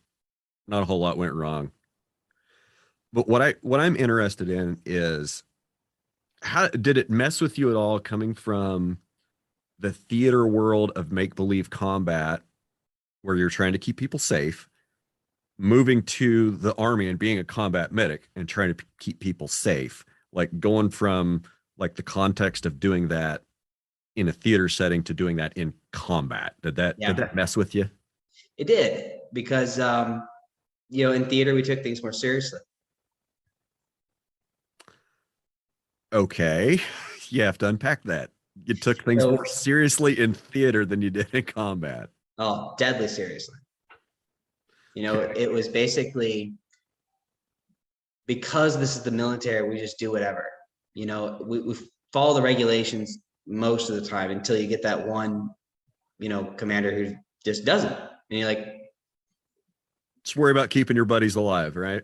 Not a whole lot went wrong. But what I'm interested in is, how did it mess with you at all coming from the theater world of make-believe combat, where you're trying to keep people safe, moving to the Army and being a combat medic and trying to keep people safe, like going from like the context of doing that in a theater setting to doing that in combat? Did that mess with you? It did, because in theater we took things more seriously. Okay, you have to unpack that. You took things more seriously in theater than you did in combat. Oh, deadly seriously. It was basically, because this is the military, we just do whatever. We follow the regulations most of the time until you get that one, commander who just doesn't. And you're like, just worry about keeping your buddies alive, right?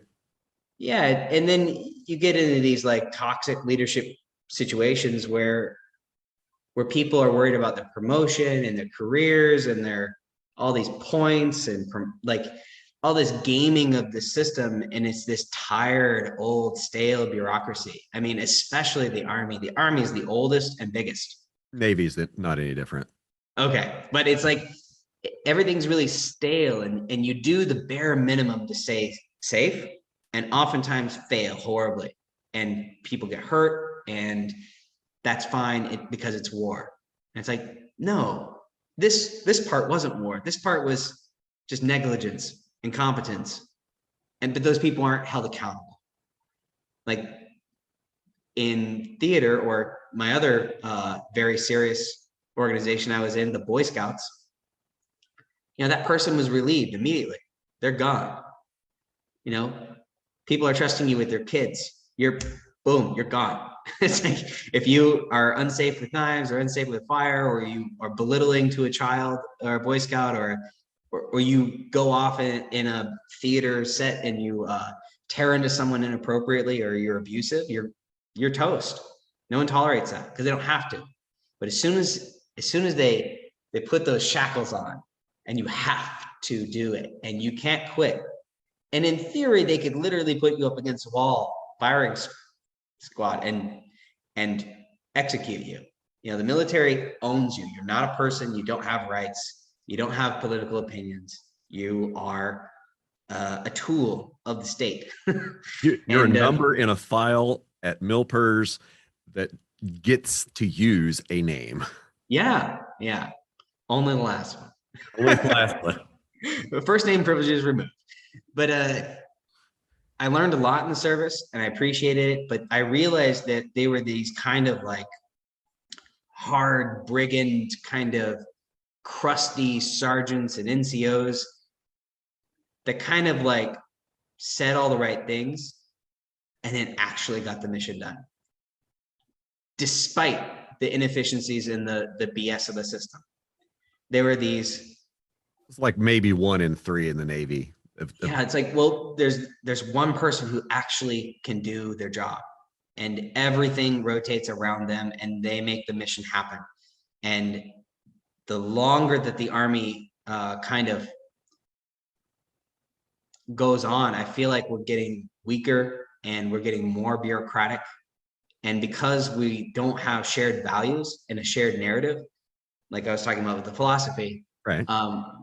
Yeah. And then you get into these like toxic leadership situations where people are worried about their promotion and their careers and their all these points and like all this gaming of the system. And it's this tired, old, stale bureaucracy. I mean, especially the Army. The Army is the oldest and biggest. Navy's not any different. Okay. But it's like everything's really stale, and you do the bare minimum to stay safe, and oftentimes fail horribly, and people get hurt, and that's fine because it's war. And it's like, no, this part wasn't war. This part was just negligence, incompetence. but those people aren't held accountable. Like in theater, or my other very serious organization I was in, the Boy Scouts, that person was relieved immediately. They're gone. People are trusting you with their kids. You're gone. It's like, if you are unsafe with knives or unsafe with fire, or you are belittling to a child or a Boy Scout, or you go off in a theater set and you tear into someone inappropriately, or you're abusive, you're toast. No one tolerates that because they don't have to. But as soon as they put those shackles on, and you have to do it, and you can't quit. And in theory, they could literally put you up against a wall, firing squad, and execute you. The military owns you. You're not a person. You don't have rights. You don't have political opinions. You are a tool of the state. You're a number in a file at MilPers that gets to use a name. Yeah. Only the last one. Only the last one. The first name privileges removed. But I learned a lot in the service, and I appreciated it. But I realized that they were these kind of like hard brigand, kind of crusty sergeants and NCOs that kind of like said all the right things and then actually got the mission done, despite the inefficiencies in the BS of the system. There were these. It's like maybe 1 in 3 in the Navy. Yeah, it's like, well, there's one person who actually can do their job, and everything rotates around them, and they make the mission happen. And the longer that the Army kind of goes on, I feel like we're getting weaker and we're getting more bureaucratic. And because we don't have shared values and a shared narrative, like I was talking about with the philosophy, right?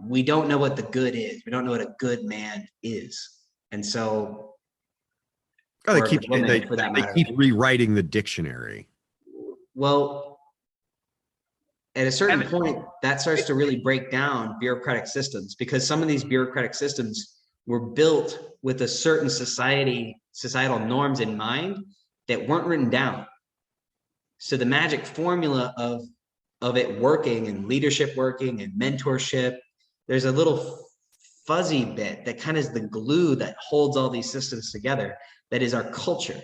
We don't know what the good is. We don't know what a good man is. And so they keep rewriting the dictionary. Well, at a certain point, that starts to really break down bureaucratic systems, because some of these bureaucratic systems were built with a certain societal norms in mind that weren't written down. So the magic formula of it working, and leadership working, and mentorship, there's a little fuzzy bit that kind of is the glue that holds all these systems together. That is our culture.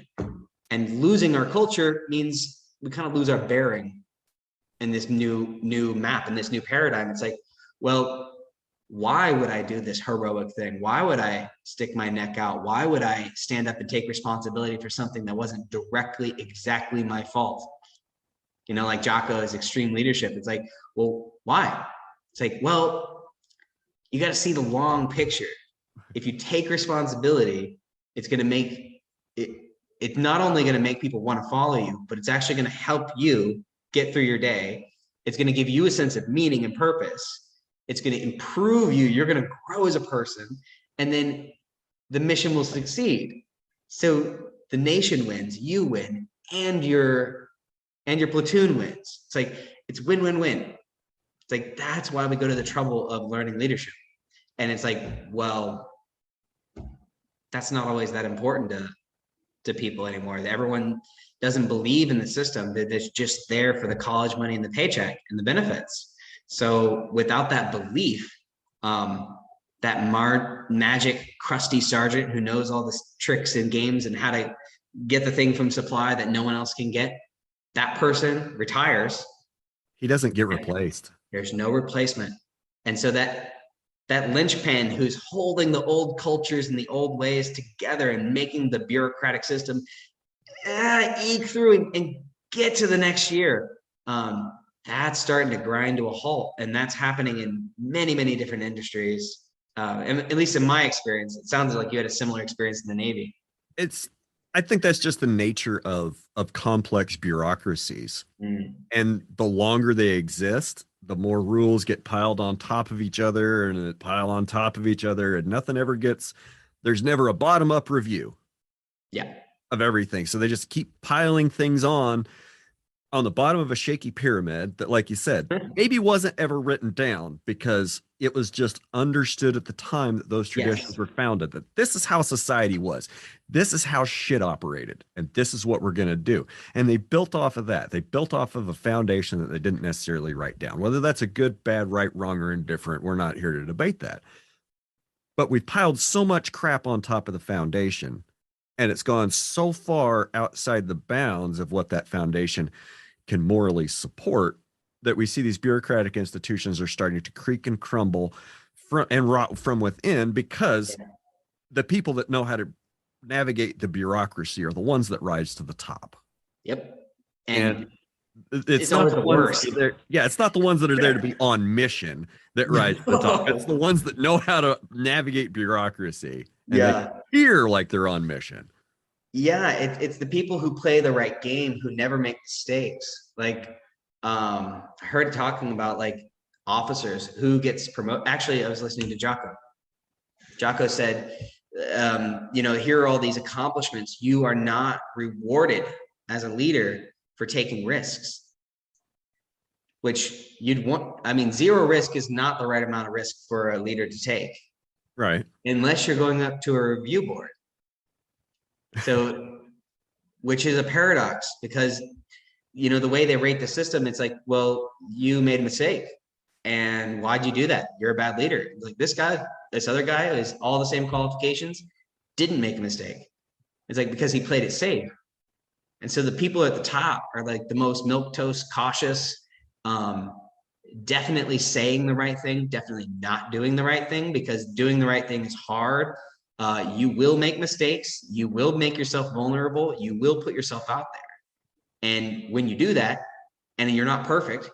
And losing our culture means we kind of lose our bearing in this new map, in this new paradigm. It's like, well, why would I do this heroic thing? Why would I stick my neck out? Why would I stand up and take responsibility for something that wasn't directly exactly my fault? Like Jocko's extreme leadership. It's like, well, why? It's like, well, you got to see the long picture. If you take responsibility, it's going to make it. It's not only going to make people want to follow you, but it's actually going to help you get through your day. It's going to give you a sense of meaning and purpose. It's going to improve you. You're going to grow as a person, and then the mission will succeed. So the nation wins, you win, and your platoon wins. It's like, it's win-win-win. It's like, that's why we go to the trouble of learning leadership. And it's like, well, that's not always that important to people anymore. Everyone doesn't believe in the system. That it's just there for the college money and the paycheck and the benefits. So without that belief, that magic crusty sergeant who knows all the tricks and games and how to get the thing from supply that no one else can get, that person retires. He doesn't get replaced. There's no replacement. And so that linchpin who's holding the old cultures and the old ways together and making the bureaucratic system eke through and get to the next year, that's starting to grind to a halt. And that's happening in many, many different industries. And at least in my experience, it sounds like you had a similar experience in the Navy. I think that's just the nature of complex bureaucracies. And the longer they exist, the more rules get piled on top of each other and pile on top of each other, and there's never a bottom up review of everything. So they just keep piling things on. on the bottom of a shaky pyramid that, like you said, maybe wasn't ever written down because it was just understood at the time that those traditions Yes. were founded, that this is how society was. This is how shit operated. And this is what we're going to do. And they built off of that. They built off of a foundation that they didn't necessarily write down. Whether that's a good, bad, right, wrong, or indifferent, we're not here to debate that. But we've piled so much crap on top of the foundation, and it's gone so far outside the bounds of what that foundation can morally support, that we see these bureaucratic institutions are starting to creak and crumble and rot from within, because the people that know how to navigate the bureaucracy are the ones that rise to the top. Yep. And it's not the worst. It's not the ones that are there to be on mission that rise to the top. It's the ones that know how to navigate bureaucracy and they appear like they're on mission. Yeah, it's the people who play the right game who never make mistakes. Like, I heard talking about like officers who gets promoted. Actually, I was listening to Jocko. Jocko said, here are all these accomplishments. You are not rewarded as a leader for taking risks, which you'd want. I mean, zero risk is not the right amount of risk for a leader to take. Right. Unless you're going up to a review board. So, which is a paradox, because, the way they rate the system, it's like, well, you made a mistake. And why'd you do that? You're a bad leader. Like this other guy is all the same qualifications, didn't make a mistake. It's like, because he played it safe. And so the people at the top are like the most milquetoast, cautious, definitely saying the right thing, definitely not doing the right thing, because doing the right thing is hard. You will make mistakes. You will make yourself vulnerable. You will put yourself out there. And when you do that, and you're not perfect,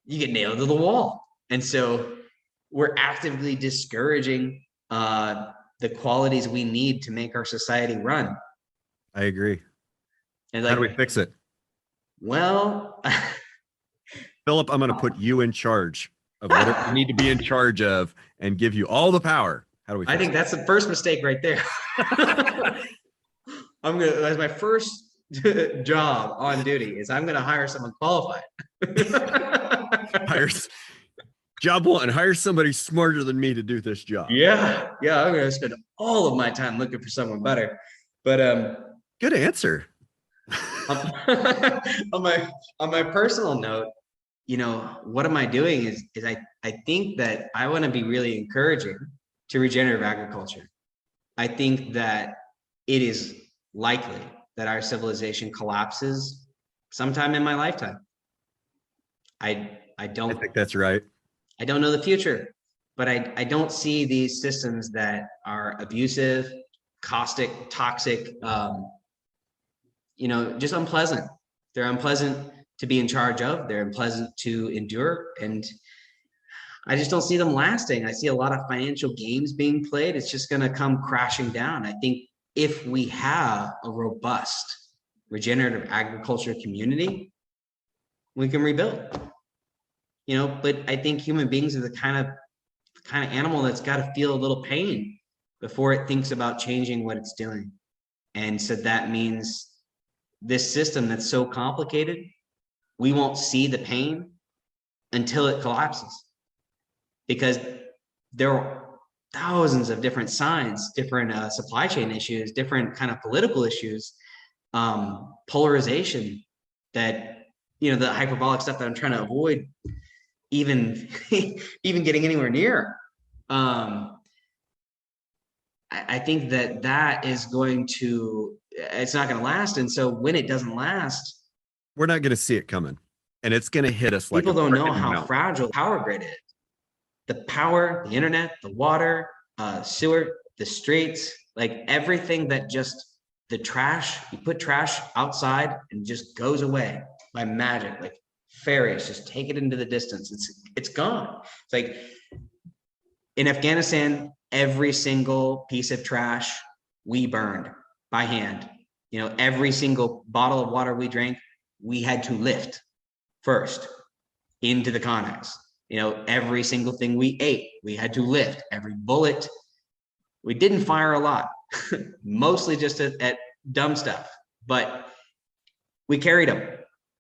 you get nailed to the wall. And so we're actively discouraging the qualities we need to make our society run. I agree. And how do we fix it? Well, Philip, I'm going to put you in charge of whatever you need to be in charge of and give you all the power. How do we fix I think that's the first mistake right there. That's my first job on duty, is I'm going to hire someone qualified. Job one, hire somebody smarter than me to do this job. Yeah. I'm going to spend all of my time looking for someone better. But good answer. on my personal note, what am I doing is I think that I want to be really encouraging to regenerative agriculture. I think that it is likely that our civilization collapses sometime in my lifetime. I think that's right. I don't know the future, but I don't see these systems that are abusive, caustic, toxic, just unpleasant. They're unpleasant to be in charge of. They're unpleasant to endure. And I just don't see them lasting. I see a lot of financial games being played. It's just going to come crashing down. I think if we have a robust regenerative agriculture community, we can rebuild. But I think human beings are the kind of animal that's got to feel a little pain before it thinks about changing what it's doing. And so that means this system that's so complicated, we won't see the pain until it collapses. Because there are thousands of different signs, different supply chain issues, different kind of political issues, polarization, that, the hyperbolic stuff that I'm trying to avoid even getting anywhere near. I think that is it's not going to last. And so when it doesn't last, we're not going to see it coming, and it's going to hit us like people don't know how fragile the power grid is. The power, the internet, the water, sewer, the streets, like everything that just the trash, you put trash outside and just goes away by magic, like fairies, just take it into the distance. It's gone. It's like in Afghanistan, every single piece of trash we burned by hand. Every single bottle of water we drank, we had to lift first into the Connex. Every single thing we ate, we had to lift. Every bullet, we didn't fire a lot, mostly just at dumb stuff, but we carried them.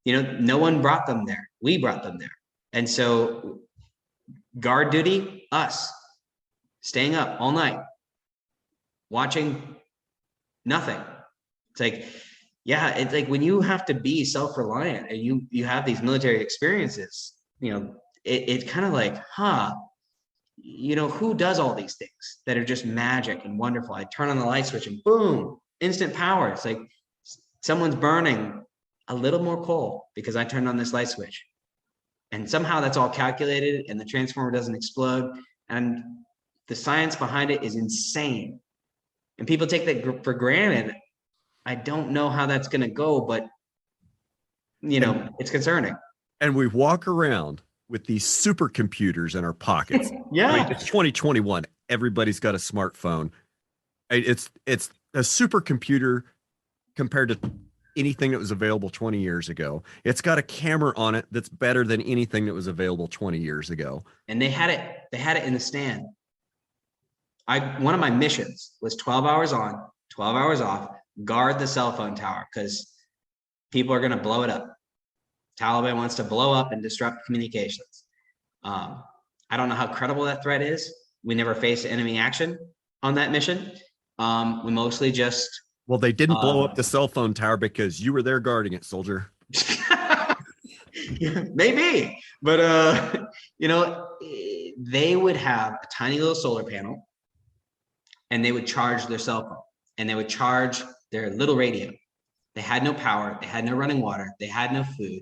No one brought them there. We brought them there. And so guard duty, us staying up all night, watching nothing. It's like, yeah, it's like when you have to be self-reliant and you have these military experiences, it kind of like, who does all these things that are just magic and wonderful? I turn on the light switch and boom, instant power. It's like someone's burning a little more coal because I turned on this light switch. And somehow that's all calculated and the transformer doesn't explode. And the science behind it is insane. And people take that for granted. I don't know how that's going to go, but it's concerning. And we walk around with these supercomputers in our pockets. Yeah. I mean, it's 2021. Everybody's got a smartphone. It's a supercomputer compared to anything that was available 20 years ago. It's got a camera on it that's better than anything that was available 20 years ago. And they had it in the stand. One of my missions was 12 hours on, 12 hours off, guard the cell phone tower because people are going to blow it up. Taliban wants to blow up and disrupt communications. I don't know how credible that threat is. We never faced enemy action on that mission. We mostly just... Well, they didn't blow up the cell phone tower because you were there guarding it, soldier. Maybe, but they would have a tiny little solar panel and they would charge their cell phone and they would charge their little radio. They had no power. They had no running water. They had no food.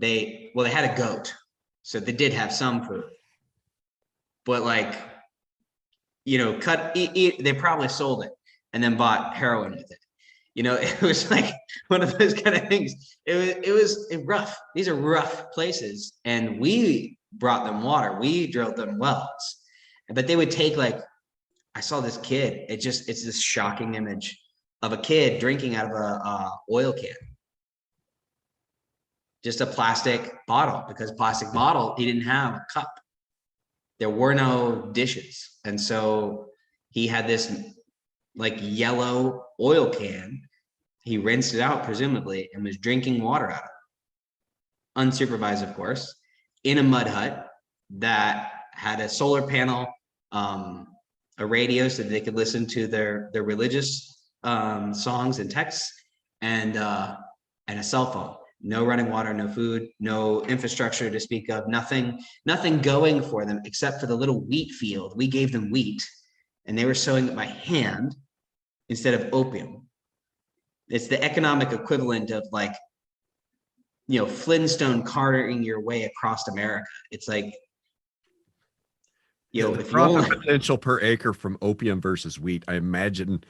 They had a goat. So they did have some food, but they probably sold it and then bought heroin with it. It was like one of those kind of things. It was rough. These are rough places. And we brought them water. We drilled them wells, but they would take I saw this kid. It's this shocking image of a kid drinking out of a oil can. Just a plastic bottle, because plastic bottle, he didn't have a cup. There were no dishes. And so he had this yellow oil can. He rinsed it out, presumably, and was drinking water out of it. Unsupervised, of course, in a mud hut that had a solar panel, a radio so that they could listen to their religious songs and texts, and a cell phone. No running water, no food, no infrastructure to speak of, nothing going for them except for the little wheat field. We gave them wheat and they were sowing it by hand instead of opium. It's the economic equivalent of Flintstone carting your way across America. It's like, the profit potential per acre from opium versus wheat. I imagine,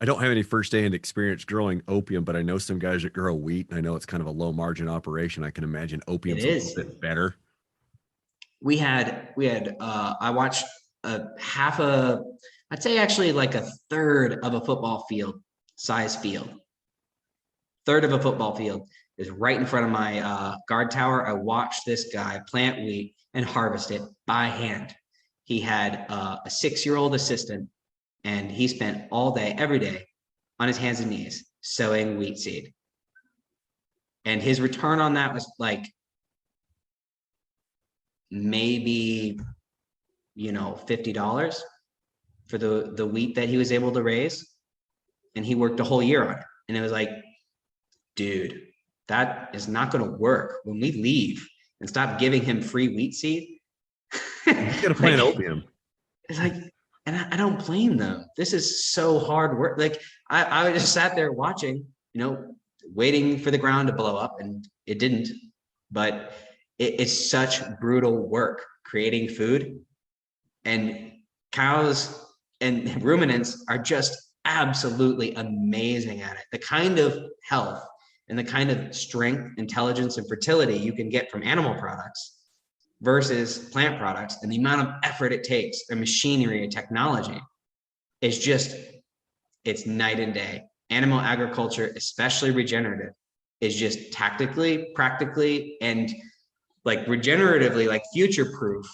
I don't have any firsthand experience growing opium, but I know some guys that grow wheat, and I know it's kind of a low margin operation. I can imagine opium's a little bit better. I watched I'd say actually a third of a football field size field. Third of a football field is right in front of my guard tower. I watched this guy plant wheat and harvest it by hand. He had a 6-year-old assistant, and he spent all day, every day, on his hands and knees sowing wheat seed. And his return on that was maybe, $50 for the wheat that he was able to raise. And he worked a whole year on it. And it was like, dude, that is not going to work. When we leave and stop giving him free wheat seed, he's going to plant opium. It's and I don't blame them. This is so hard work. I just sat there watching, waiting for the ground to blow up, and it didn't. But it's such brutal work creating food, and cows and ruminants are just absolutely amazing at it. The kind of health and the kind of strength, intelligence, and fertility you can get from animal products versus plant products, and the amount of effort it takes, and machinery and technology, is it's night and day. Animal agriculture, especially regenerative, is just tactically, practically, and regeneratively, future-proof,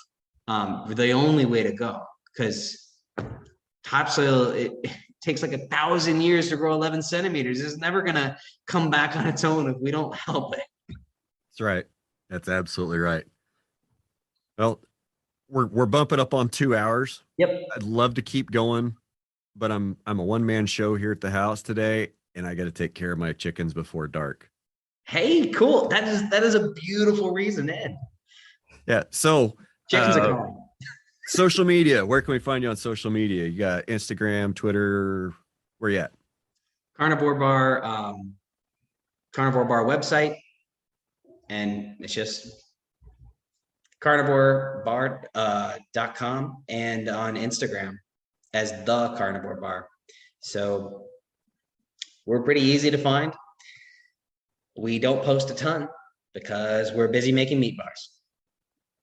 the only way to go. Because topsoil, it takes 1,000 years to grow 11 centimeters. It's never gonna come back on its own if we don't help it. That's right. That's absolutely right. Well, we're bumping up on 2 hours. Yep. I'd love to keep going, but I'm a one-man show here at the house today, and I got to take care of my chickens before dark. Hey, cool. That is a beautiful reason, Ed. Yeah. So Chickens are calling. social media. Where can we find you on social media? You got Instagram, Twitter. Where you at? Carnivore Bar, Carnivore Bar website, and it's just carnivorebar.com and on Instagram as the Carnivore Bar. So we're pretty easy to find. We don't post a ton because we're busy making meat bars.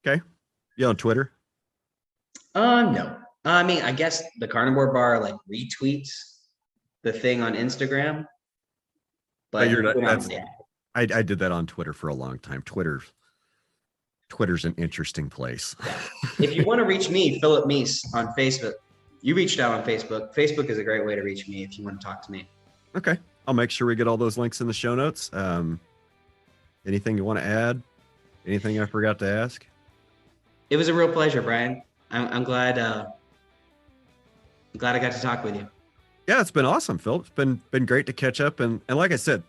Okay. You on Twitter? No. I mean, I guess the Carnivore Bar like retweets the thing on Instagram. But I did that on Twitter for a long time. Twitter's an interesting place. If you want to reach me, Phillip Meece on Facebook, you reached out on Facebook. Facebook is a great way to reach me if you want to talk to me. Okay. I'll make sure we get all those links in the show notes. Anything you want to add? Anything I forgot to ask? It was a real pleasure, Brian. I'm glad I got to talk with you. Yeah, it's been awesome, Phil. It's been great to catch up. And like I said,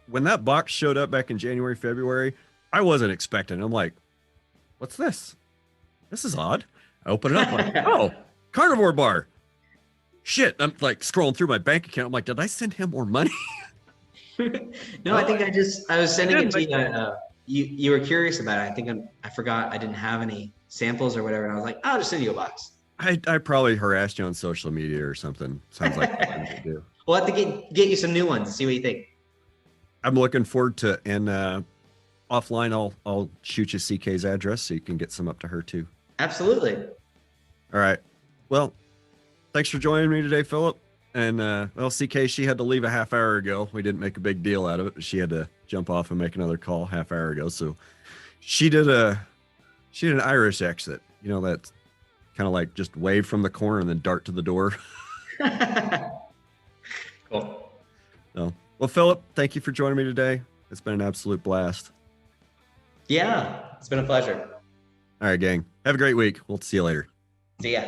when that box showed up back in January, February, I wasn't expecting it. I'm like, what's this? This is odd. I open it up, like, oh, Carnivore Bar. Shit. I'm like scrolling through my bank account. I'm like, did I send him more money? No, I think I was sending it to you. You were curious about it. I think I forgot I didn't have any samples or whatever. And I was like, I'll just send you a box. I probably harassed you on social media or something. Sounds like I do. We'll have to get you some new ones and see what you think. I'm looking forward to, and offline, I'll shoot you CK's address so you can get some up to her too. Absolutely. All right. Well, thanks for joining me today, Phillip. And well, CK, she had to leave a half hour ago. We didn't make a big deal out of it, but she had to jump off and make another call half hour ago. So she did an Irish exit. You know, that kind of like just wave from the corner and then dart to the door. Cool. So, well, Phillip, thank you for joining me today. It's been an absolute blast. Yeah, it's been a pleasure. All right, gang. Have a great week. We'll see you later. See ya.